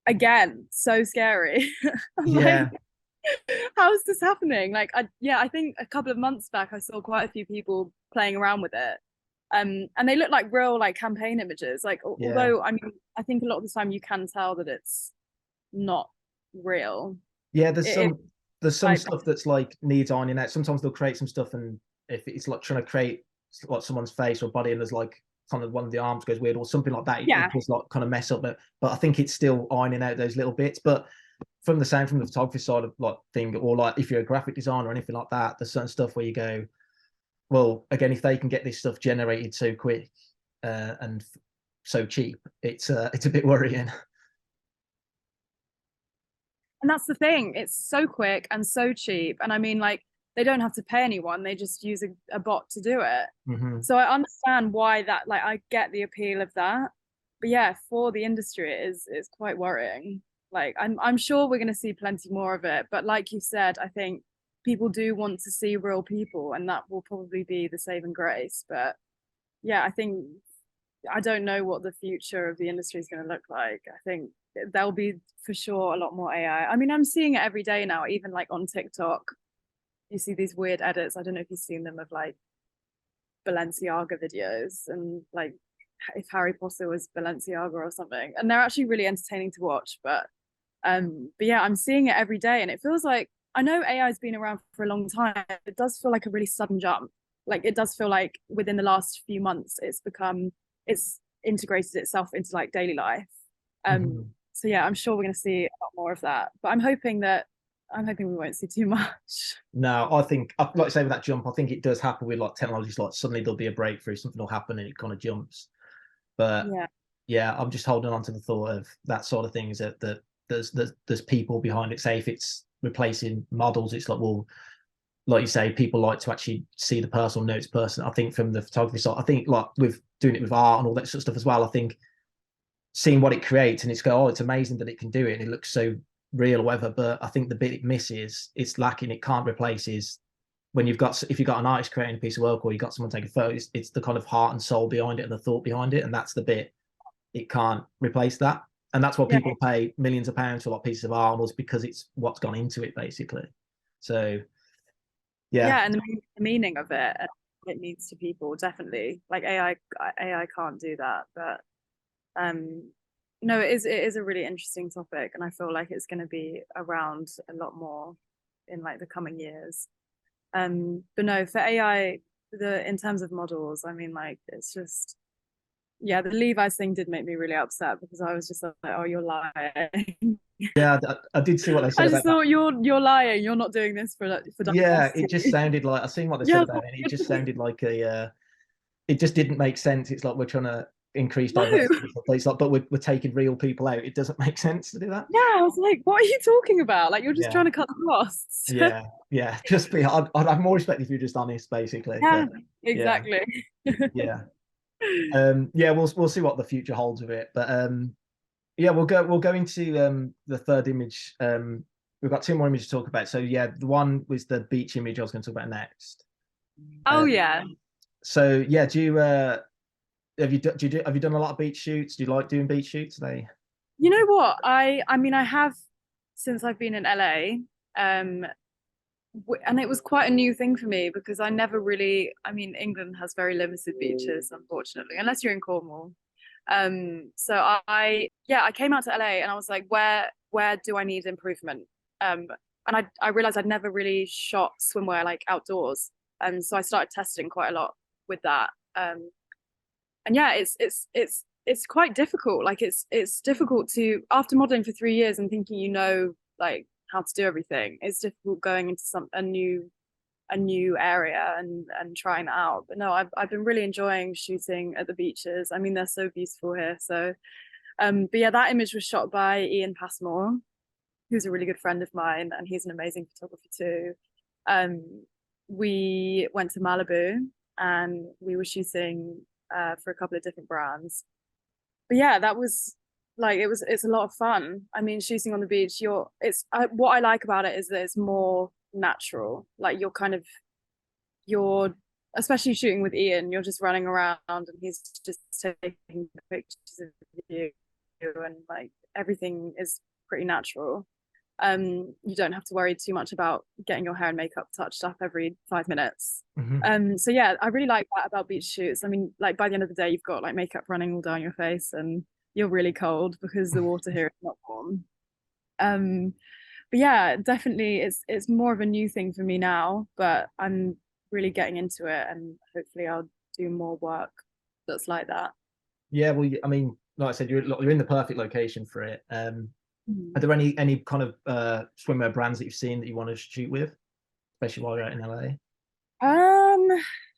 again, so scary. I'm Yeah, like, how is this happening? Like, I think a couple of months back, I saw quite a few people playing around with it. And they look like real, like, campaign images. Like, yeah, although, I mean, I think a lot of the time you can tell that it's not real. yeah. It There's some like, stuff that's like needs ironing out. Sometimes they'll create some stuff, and if it's like trying to create like someone's face or body, and there's like kind of one of the arms goes weird or something like that, yeah, it just like kind of mess up. But I think it's still ironing out those little bits. But from the photography side of like thing, or like if you're a graphic designer or anything like that, there's certain stuff where you go, well, again, if they can get this stuff generated so quick and so cheap, it's a bit worrying. and that's the thing. It's so quick and so cheap. And I mean, like, they don't have to pay anyone. They just use a bot to do it. Mm-hmm. So I understand why that, like, I get the appeal of that. But yeah, for the industry, it's quite worrying. Like, I'm sure we're going to see plenty more of it. But like you said, I think people do want to see real people, and that will probably be the saving grace. But yeah, I don't know what the future of the industry is going to look like. I think there'll be for sure a lot more AI. I mean, I'm seeing it every day now, even like on TikTok. You see these weird edits. I don't know if you've seen them, of like Balenciaga videos, and like if Harry Potter was Balenciaga or something, and they're actually really entertaining to watch. But yeah, I'm seeing it every day, and it feels like, I know AI has been around for a long time. It does feel like a really sudden jump. Like it does feel like within the last few months, it's integrated itself into like daily life. So yeah, I'm sure we're going to see a lot more of that. But I'm hoping we won't see too much. No, I think, like I say, with that jump, I think it does happen with like technologies. Like suddenly there'll be a breakthrough, something will happen, and it kind of jumps. But yeah, I'm just holding on to the thought of that sort of things, that there's people behind it. Say if it's replacing models, it's like, well, like you say, people like to actually see the personal notes person. I think from the photography side, I think like with doing it with art and all that sort of stuff as well, I think seeing what it creates and it's go, oh, it's amazing that it can do it and it looks so real or whatever. But I think the bit it misses, it's lacking, it can't replace, is when if you've got an artist creating a piece of work or you've got someone taking photos, it's the kind of heart and soul behind it and the thought behind it. And that's the bit it can't replace that. And that's what people pay millions of pounds for, like pieces of art, because it's what's gone into it basically. So yeah, and the meaning of it means to people, definitely. Like AI can't do that, but no, it is a really interesting topic, and I feel like it's going to be around a lot more in like the coming years. But no, for AI, in terms of models, I mean, like, it's just, yeah, the Levi's thing did make me really upset, because I was just like, oh, you're lying. Yeah, I did see what they said. I just thought, you're lying. You're not doing this for diversity. Yeah, it just sounded like, I seen what they said about it, and it just sounded like it just didn't make sense. It's like we're trying to increase diversity. It's like, but we're taking real people out. It doesn't make sense to do that. Yeah, I was like, what are you talking about? Like, you're just trying to cut the costs. Yeah. Just I'd have more respect if you're just honest, basically. Yeah, exactly. Yeah. Yeah, we'll see what the future holds with it. But yeah, we'll go into the third image. We've got two more images to talk about. So yeah, the one was the beach image I was going to talk about next. Oh yeah. So yeah, do you have you done a lot of beach shoots? Do you like doing beach shoots? You know what? I mean, I have, since I've been in LA, and it was quite a new thing for me, because I never really, I mean, England has very limited beaches, unfortunately, unless you're in Cornwall. So I came out to LA and I was like, where do I need improvement? And I realized I'd never really shot swimwear like outdoors, and so I started testing quite a lot with that. And yeah, it's quite difficult. Like it's difficult to, after modeling for 3 years and thinking like how to do everything, it's difficult going into a new area and trying that out. But no, I've been really enjoying shooting at the beaches. I mean, they're so beautiful here. So but yeah, that image was shot by Ian Passmore, who's a really good friend of mine, and he's an amazing photographer too. We went to Malibu and we were shooting for a couple of different brands. But yeah, that was like, it's a lot of fun. I mean, shooting on the beach, what I like about it is that it's more natural. Like you're especially shooting with Ian, you're just running around and he's just taking pictures of you, and like everything is pretty natural. You don't have to worry too much about getting your hair and makeup touched up every 5 minutes. So yeah, I really like that about beach shoots. I mean, like by the end of the day, you've got like makeup running all down your face and you're really cold because the water here is not warm. But yeah, definitely it's more of a new thing for me now, but I'm really getting into it, and hopefully I'll do more work that's like that. Yeah, well, I mean, like I said, you're in the perfect location for it. Are there any kind of swimwear brands that you've seen that you want to shoot with, especially while you're out in LA?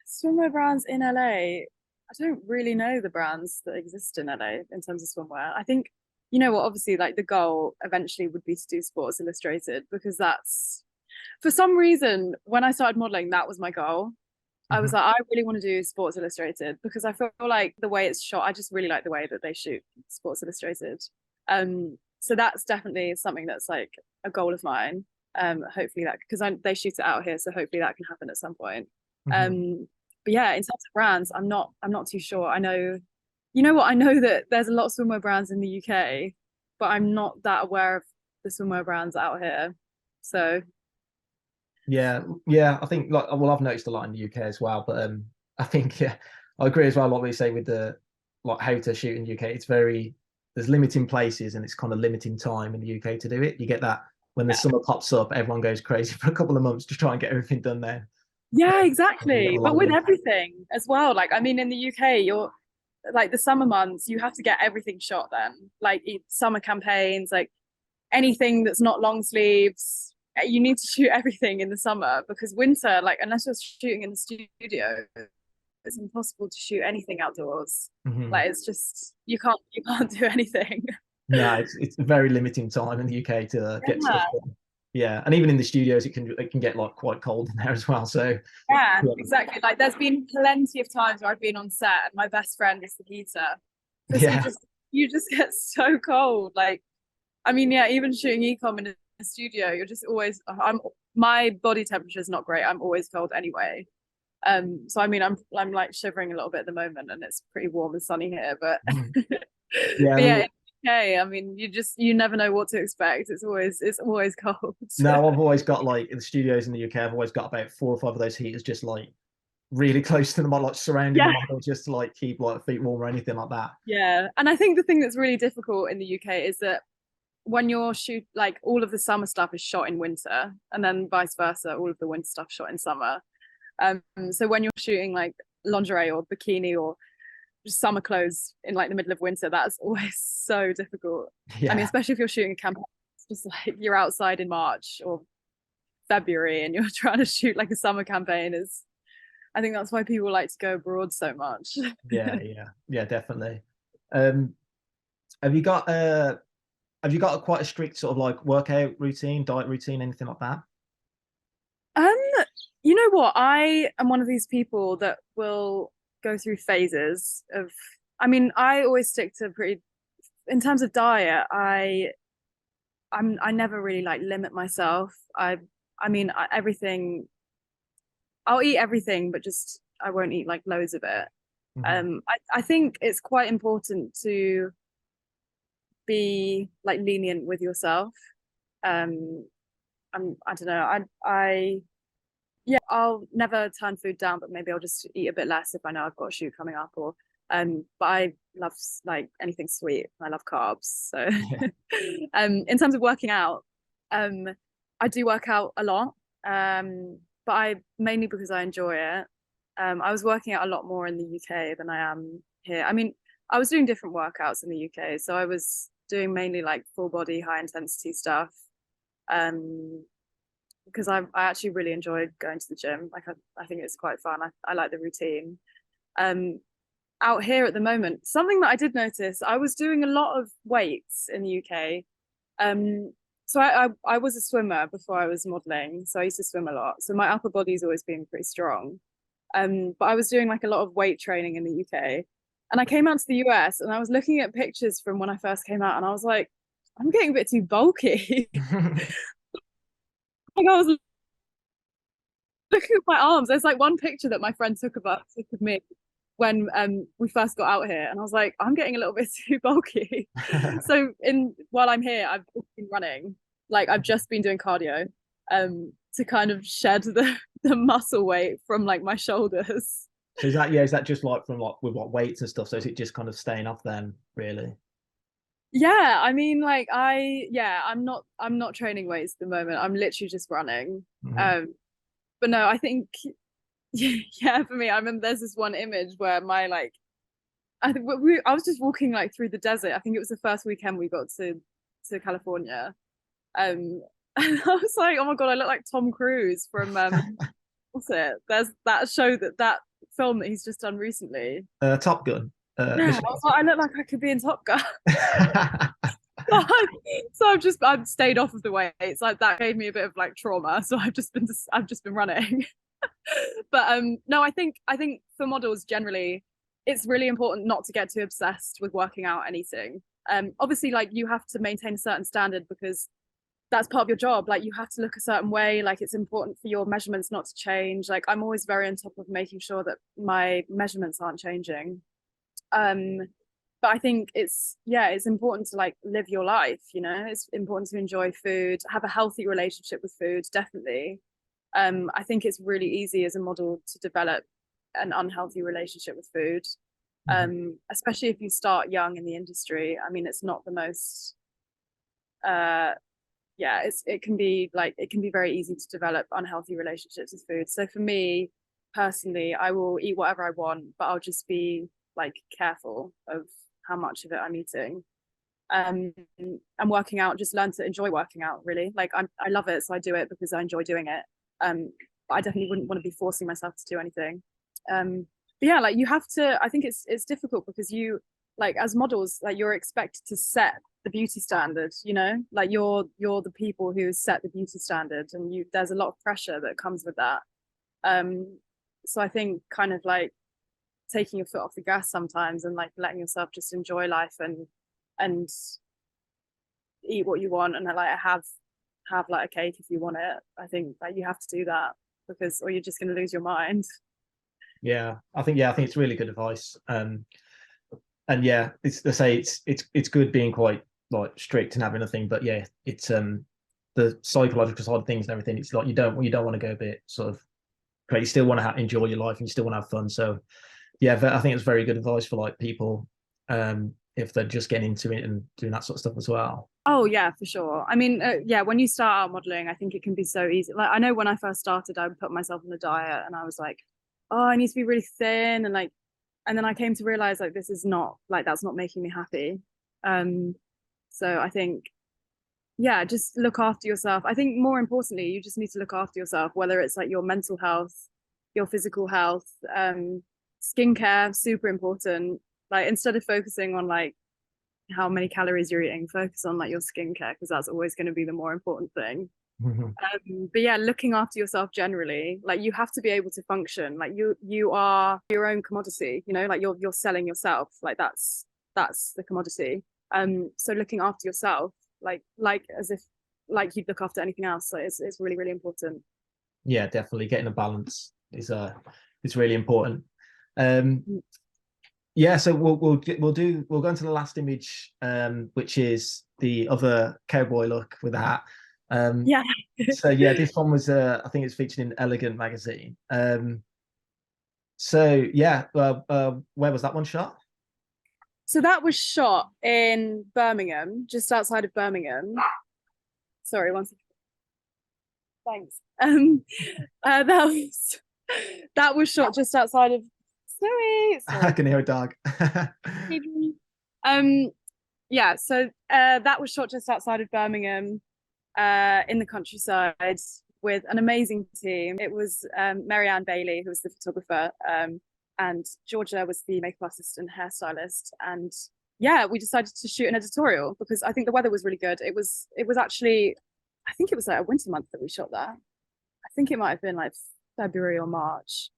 Swimwear brands in LA, I don't really know the brands that exist in LA in terms of swimwear. I think, you know what, obviously like the goal eventually would be to do Sports Illustrated, because that's, for some reason, when I started modeling, that was my goal. I was like, I really want to do Sports Illustrated, because I feel like the way it's shot, I just really like the way that they shoot Sports Illustrated. So that's definitely something that's like a goal of mine. Hopefully that, because they shoot it out here, so hopefully that can happen at some point. But yeah, in terms of brands, I'm not too sure. I know, you know what, I know that there's a lot of swimwear brands in the UK, but I'm not that aware of the swimwear brands out here. So yeah, I think I've noticed a lot in the UK as well, but I think I agree as well what we say with the like how to shoot in the UK, there's limiting places and it's kind of limiting time in the UK to do it. You get that when the summer pops up, everyone goes crazy for a couple of months to try and get everything done there. Yeah, exactly. But with everything as well, like, I mean, in the UK, you're like the summer months, you have to get everything shot then, like summer campaigns, like anything that's not long sleeves, you need to shoot everything in the summer, because winter, like, unless you're shooting in the studio, it's impossible to shoot anything outdoors. Like, it's just, you can't do anything. No, it's a very limiting time in the UK to get stuff done. Yeah, and even in the studios, it can get like quite cold in there as well. So yeah, exactly. Like, there's been plenty of times where I've been on set and my best friend is the heater, because you just get so cold. Like, I mean, yeah, even shooting ecom in a studio, you're just always, my body temperature is not great. I'm always cold anyway. So I mean, I'm like shivering a little bit at the moment, and it's pretty warm and sunny here, but yeah, but yeah, okay. I mean, you never know what to expect. It's always cold. No, I've always got, like, in the studios in the UK, I've always got about 4 or 5 of those heaters just like really close to the model, like surrounding the model, just to like keep like feet warm or anything like that. Yeah, and I think the thing that's really difficult in the UK is that when you're like, all of the summer stuff is shot in winter, and then vice versa, all of the winter stuff shot in summer. So when you're shooting like lingerie or bikini or just summer clothes in like the middle of winter, that's always so difficult. I mean, especially if you're shooting a campaign, it's just like you're outside in March or February and you're trying to shoot like a summer campaign. I think that's why people like to go abroad so much. yeah, definitely. Have you got quite a strict sort of like workout routine, diet routine, anything like that? You know what? I am one of these people that will go through phases of, I mean, I always stick to in terms of diet, I never really like limit myself. Everything, I'll eat everything, but just, I won't eat like loads of it. I think it's quite important to be like lenient with yourself. I don't know. Yeah, I'll never turn food down, but maybe I'll just eat a bit less if I know I've got a shoot coming up. Or but I love like anything sweet. I love carbs. So in terms of working out, I do work out a lot. But I mainly because I enjoy it. I was working out a lot more in the UK than I am here. I mean, I was doing different workouts in the UK, so I was doing mainly like full body, high intensity stuff. Because I actually really enjoyed going to the gym. Like, I think it's quite fun. I like the routine. Out here at the moment, something that I did notice, I was doing a lot of weights in the UK. So I was a swimmer before I was modeling, so I used to swim a lot. So my upper body's always been pretty strong. But I was doing like a lot of weight training in the UK. And I came out to the US and I was looking at pictures from when I first came out, and I was like, I'm getting a bit too bulky. Like, I was looking at my arms. There's like one picture that my friend took of me when we first got out here, and I was like, I'm getting a little bit too bulky. So while I'm here, I've been running. Like, I've just been doing cardio to kind of shed the muscle weight from like my shoulders. So is that just like from like with what weights and stuff? So is it just kind of staying off then, really? Yeah, I mean, like, I'm not training weights at the moment. I'm literally just running. But no, I think yeah, for me, I remember there's this one image where I was just walking like through the desert. I think it was the first weekend we got to California. And I was like, oh my God, I look like Tom Cruise from what's it? There's that show that film that he's just done recently. Top Gun. Yeah, I was like, I look like I could be in Top Gun. So I've stayed off of the weights. Like, that gave me a bit of like trauma. So I've just been running. But no, I think for models generally, it's really important not to get too obsessed with working out and eating. Obviously, like, you have to maintain a certain standard because that's part of your job. Like, you have to look a certain way. Like, it's important for your measurements not to change. Like, I'm always very on top of making sure that my measurements aren't changing. But I think it's important to like live your life, you know. It's important to enjoy food, have a healthy relationship with food, definitely. I think it's really easy as a model to develop an unhealthy relationship with food. Especially if you start young in the industry. I mean, it's not the most it can be very easy to develop unhealthy relationships with food. So for me personally, I will eat whatever I want, but I'll just be like careful of how much of it I'm eating. And working out, just learn to enjoy working out, really. Like I love it, so I do it because I enjoy doing it. But I definitely wouldn't want to be forcing myself to do anything. But yeah, like you have to, I think it's difficult because you, like, as models, like you're expected to set the beauty standard, you know, like you're the people who set the beauty standard, and there's a lot of pressure that comes with that. So I think kind of like taking your foot off the gas sometimes and like letting yourself just enjoy life and eat what you want, and like have like a cake if you want it. I think that you have to do that, because or you're just going to lose your mind. I think it's really good advice. And yeah, it's to say it's good being quite like strict and having a thing, but yeah, it's the psychological side of things and everything. It's like you don't want to go a bit sort of crazy. You still want to enjoy your life and you still want to have fun. So yeah, I think it's very good advice for like people if they're just getting into it and doing that sort of stuff as well. Oh yeah, for sure. I mean, when you start out modeling, I think it can be so easy. Like I know when I first started, I would put myself on a diet and I was like, oh, I need to be really thin, and then I came to realize like this is not, like, that's not making me happy. So I think, yeah, just look after yourself. I think more importantly, you just need to look after yourself, whether it's like your mental health, your physical health, skincare, super important. Like instead of focusing on like how many calories you're eating, focus on like your skincare, because that's always going to be the more important thing. But yeah, looking after yourself generally, like you have to be able to function. Like you are your own commodity, you know, like you're selling yourself. Like that's the commodity. So looking after yourself, like as if like you'd look after anything else. So it's really, really important. Yeah, definitely getting a balance is really important. Yeah, so we'll go into the last image, which is the other cowboy look with the hat. Yeah. So yeah, this one was I think it's featured in Elegant magazine. So yeah, where was that one shot? So that was shot in Birmingham, just outside of Birmingham. Sorry, one second. Thanks. That was shot just outside of. Sorry. I can hear a dog. Yeah, so that was shot just outside of Birmingham, in the countryside with an amazing team. It was Marianne Bailey, who was the photographer, and Georgia was the makeup artist and hairstylist. And yeah, we decided to shoot an editorial because I think the weather was really good. It was actually, I think it was like a winter month that we shot there. I think it might have been like February or March.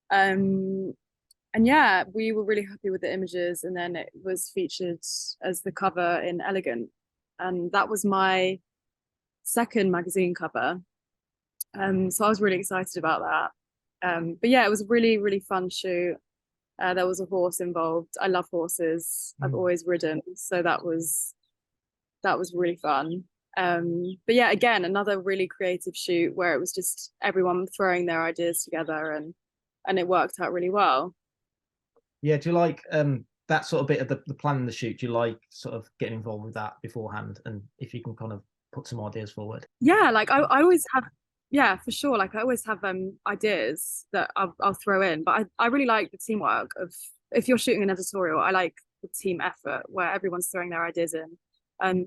And yeah, we were really happy with the images, and then it was featured as the cover in Elegant, and that was my second magazine cover. So I was really excited about that. But yeah, it was a really, really fun shoot. There was a horse involved. I love horses. I've always ridden, so that was really fun. But yeah, again, another really creative shoot where it was just everyone throwing their ideas together, and it worked out really well. Yeah, do you like that sort of bit of the planning the shoot? Do you like sort of getting involved with that beforehand, and if you can kind of put some ideas forward? Yeah, like I always have, yeah, for sure. Like I always have ideas that I'll throw in, but I really like the teamwork of, if you're shooting an editorial, I like the team effort where everyone's throwing their ideas in.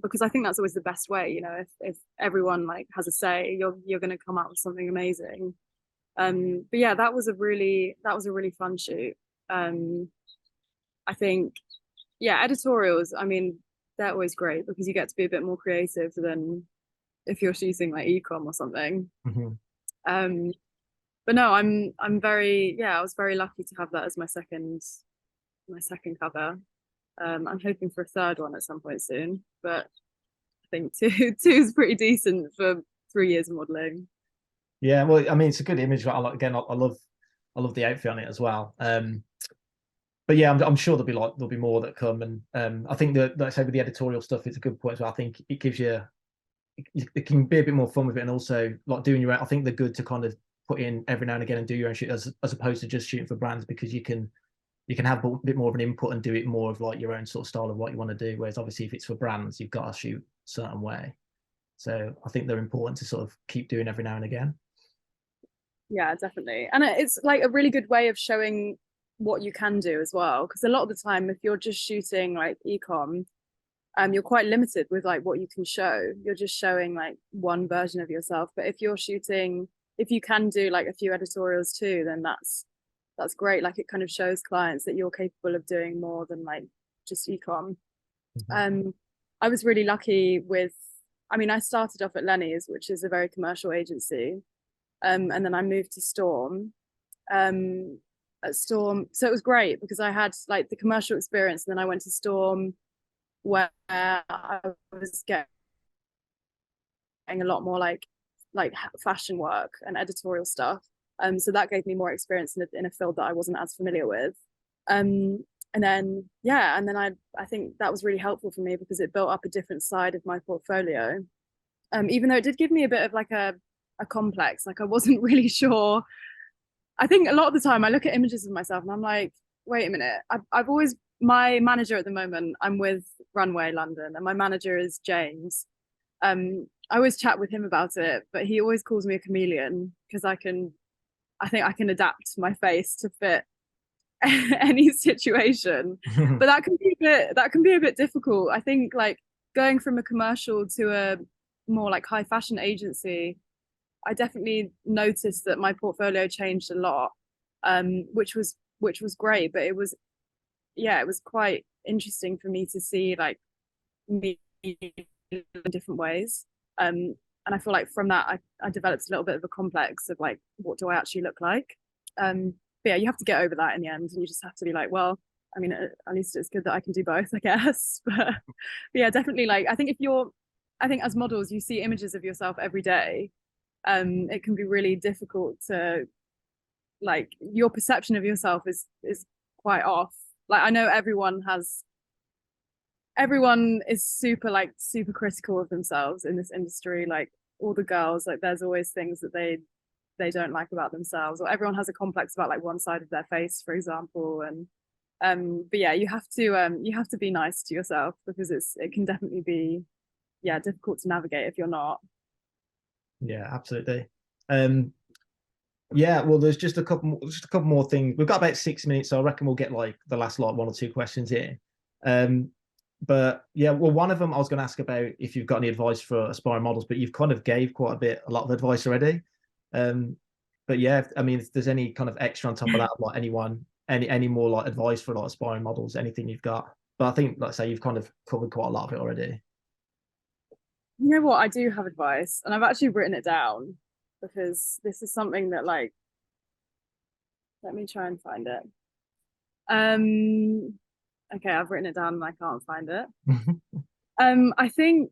Because I think that's always the best way, you know, if everyone like has a say, you're going to come out with something amazing. But yeah, that was a really fun shoot. I think, yeah, editorials, I mean, they're always great because you get to be a bit more creative than if you're shooting like ecom or something. But no, I'm very, yeah, I was very lucky to have that as my second cover. I'm hoping for a third one at some point soon, but I think two is pretty decent for 3 years of modeling. Yeah, well, I mean, it's a good image. I love the outfit on it as well. But yeah, I'm sure there'll be more that come, and I think that, like I say, with the editorial stuff, it's a good point. So I think it gives you, it can be a bit more fun with it, and also like doing your own. I think they're good to kind of put in every now and again and do your own shoot as opposed to just shooting for brands, because you can you can have a bit more of an input and do it more of like your own sort of style of what you want to do. Whereas obviously if it's for brands, you've got to shoot a certain way. So I think they're important to sort of keep doing every now and again. Yeah, definitely. And it's like a really good way of showing what you can do as well. Because a lot of the time, if you're just shooting like ecom, you're quite limited with like what you can show. You're just showing like one version of yourself. But if you're shooting, if you can do like a few editorials too, then that's great. Like it kind of shows clients that you're capable of doing more than like just ecom. I was really lucky with, I mean, I started off at Lenny's, which is a very commercial agency. And then I moved to Storm. At Storm, so it was great because I had like the commercial experience, and then I went to Storm where I was getting a lot more like fashion work and editorial stuff. So that gave me more experience in a field that I wasn't as familiar with. And then I think that was really helpful for me because it built up a different side of my portfolio. Even though it did give me a bit of like a complex, like I wasn't really sure. I think a lot of the time I look at images of myself and I'm like, wait a minute, I've always, my manager at the moment, I'm with Runway London, and my manager is James. I always chat with him about it, but he always calls me a chameleon because I think I can adapt my face to fit any situation. But that can be a bit difficult. I think like going from a commercial to a more like high fashion agency, I definitely noticed that my portfolio changed a lot, which was great. But it was quite interesting for me to see like me in different ways. And I feel like from that I developed a little bit of a complex of like, what do I actually look like? But yeah, you have to get over that in the end, and you just have to be like, well, I mean, at least it's good that I can do both, I guess. But yeah, definitely, like I think as models, you see images of yourself every day. It can be really difficult to, like, your perception of yourself is quite off. Like I know everyone is super critical of themselves in this industry. Like all the girls, like there's always things that they don't like about themselves, or everyone has a complex about like one side of their face, for example. And but yeah, you have to be nice to yourself, because it can definitely be difficult to navigate if you're not. Yeah, absolutely. Yeah, well, there's just a couple more things. We've got about 6 minutes, so I reckon we'll get like the last like 1 or 2 questions here. But yeah, well, one of them I was going to ask about if you've got any advice for aspiring models, but you've kind of gave quite a lot of advice already. But yeah, I mean, if there's any kind of extra on top of that, like any more like advice for like aspiring models, anything you've got. But I think, like I say, you've kind of covered quite a lot of it already. You know what? I do have advice, and I've actually written it down because this is something that, like, let me try and find it. Okay, I've written it down and I can't find it. I think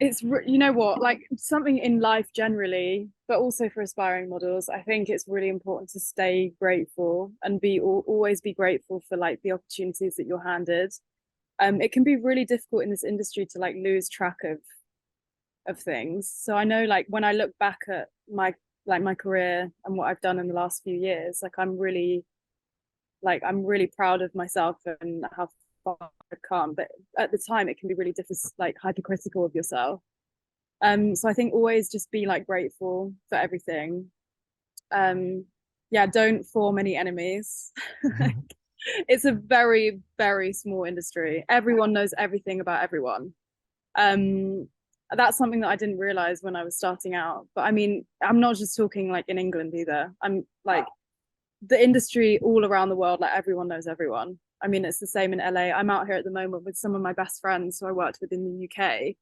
it's, you know what, like something in life generally, but also for aspiring models, I think it's really important to stay grateful and always be grateful for like the opportunities that you're handed. It can be really difficult in this industry to like lose track of things. So I know, like, when I look back at my career and what I've done in the last few years, like I'm really proud of myself and how far I've come. But at the time it can be really difficult, like hypercritical of yourself. So I think always just be like grateful for everything. Don't form any enemies. It's a very, very small industry. Everyone knows everything about everyone. That's something that I didn't realize when I was starting out. But I mean, I'm not just talking like in England either. I'm like the industry all around the world, like everyone knows everyone. I mean, it's the same in LA. I'm out here at the moment with some of my best friends who I worked with in the UK.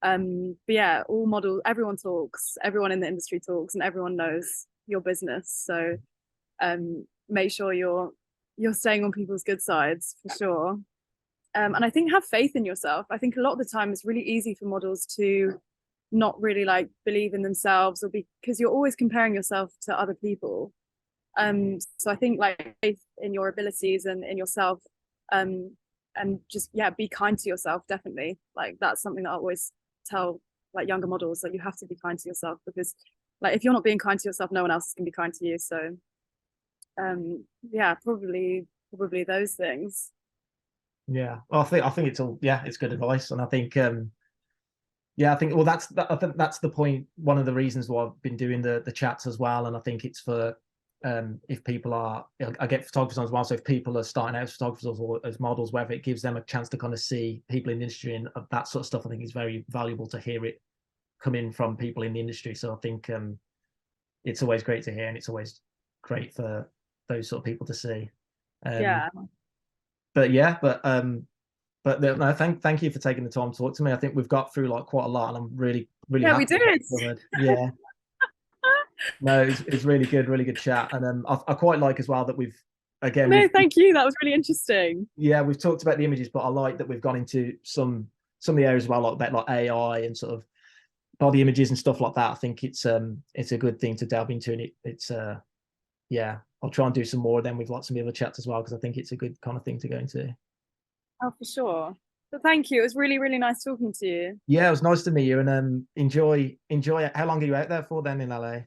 But yeah, all models, everyone talks, everyone in the industry talks, and everyone knows your business. So make sure you're staying on people's good sides for sure. And I think have faith in yourself. I think a lot of the time it's really easy for models to not really like believe in themselves, or because you're always comparing yourself to other people. So I think like faith in your abilities and in yourself, and just be kind to yourself. Definitely, like that's something that I always tell like younger models, like you have to be kind to yourself, because like if you're not being kind to yourself, no one else can be kind to you. So Yeah, probably those things. Yeah, well, I think it's all, yeah, it's good advice, and I think yeah, I think, well, I think that's the point. One of the reasons why I've been doing the chats as well, and I think it's for if people are, I get photographers on as well. So if people are starting out as photographers or as models, whether it gives them a chance to kind of see people in the industry and that sort of stuff, I think it's very valuable to hear it come in from people in the industry. So I think it's always great to hear, and it's always great for those sort of people to see. Yeah. But yeah, no, thank you for taking the time to talk to me. I think we've got through like quite a lot, and I'm really Yeah, we happy. did. Yeah. No, it's really good chat, and I quite like as well that we've again. No, thank you. That was really interesting. Yeah, we've talked about the images, but I like that we've gone into some of the areas as well, like about like AI and sort of body images and stuff like that. I think it's a good thing to delve into, and it's yeah, I'll try and do some more of them with lots of other chats as well, because I think it's a good kind of thing to go into. Oh, for sure. But thank you. It was really, really nice talking to you. Yeah, it was nice to meet you, and enjoy it. How long are you out there for then in LA?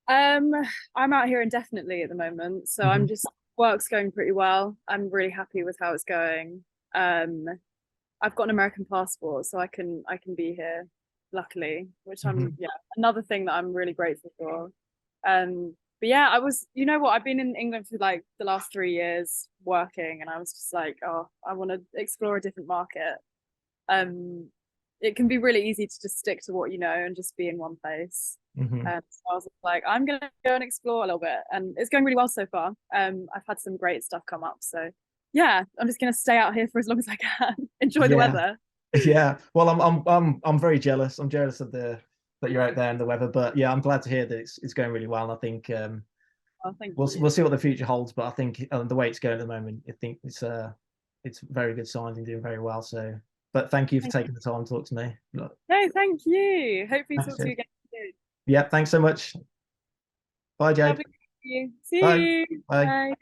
I'm out here indefinitely at the moment, so I'm just, work's going pretty well. I'm really happy with how it's going. I've got an American passport, so I can be here, luckily, which I'm yeah, another thing that I'm really grateful for. But yeah, you know what, I've been in England for like the last 3 years working, and I was just like, oh, I want to explore a different market. It can be really easy to just stick to what you know and just be in one place. So I was like, I'm gonna go and explore a little bit, and it's going really well so far. I've had some great stuff come up, so yeah, I'm just gonna stay out here for as long as I can. Enjoy the weather. Yeah, well, I'm very jealous. I'm jealous of that you're out there in the weather, but yeah, I'm glad to hear that it's going really well. And I think we'll see what the future holds, but I think the way it's going at the moment, I think it's very good signs and doing very well. So, but thank you for taking the time to talk to me. No, thank you. Hopefully talk to you again soon. Yeah, thanks so much. Bye, Jade. See Bye. you. Bye. Bye.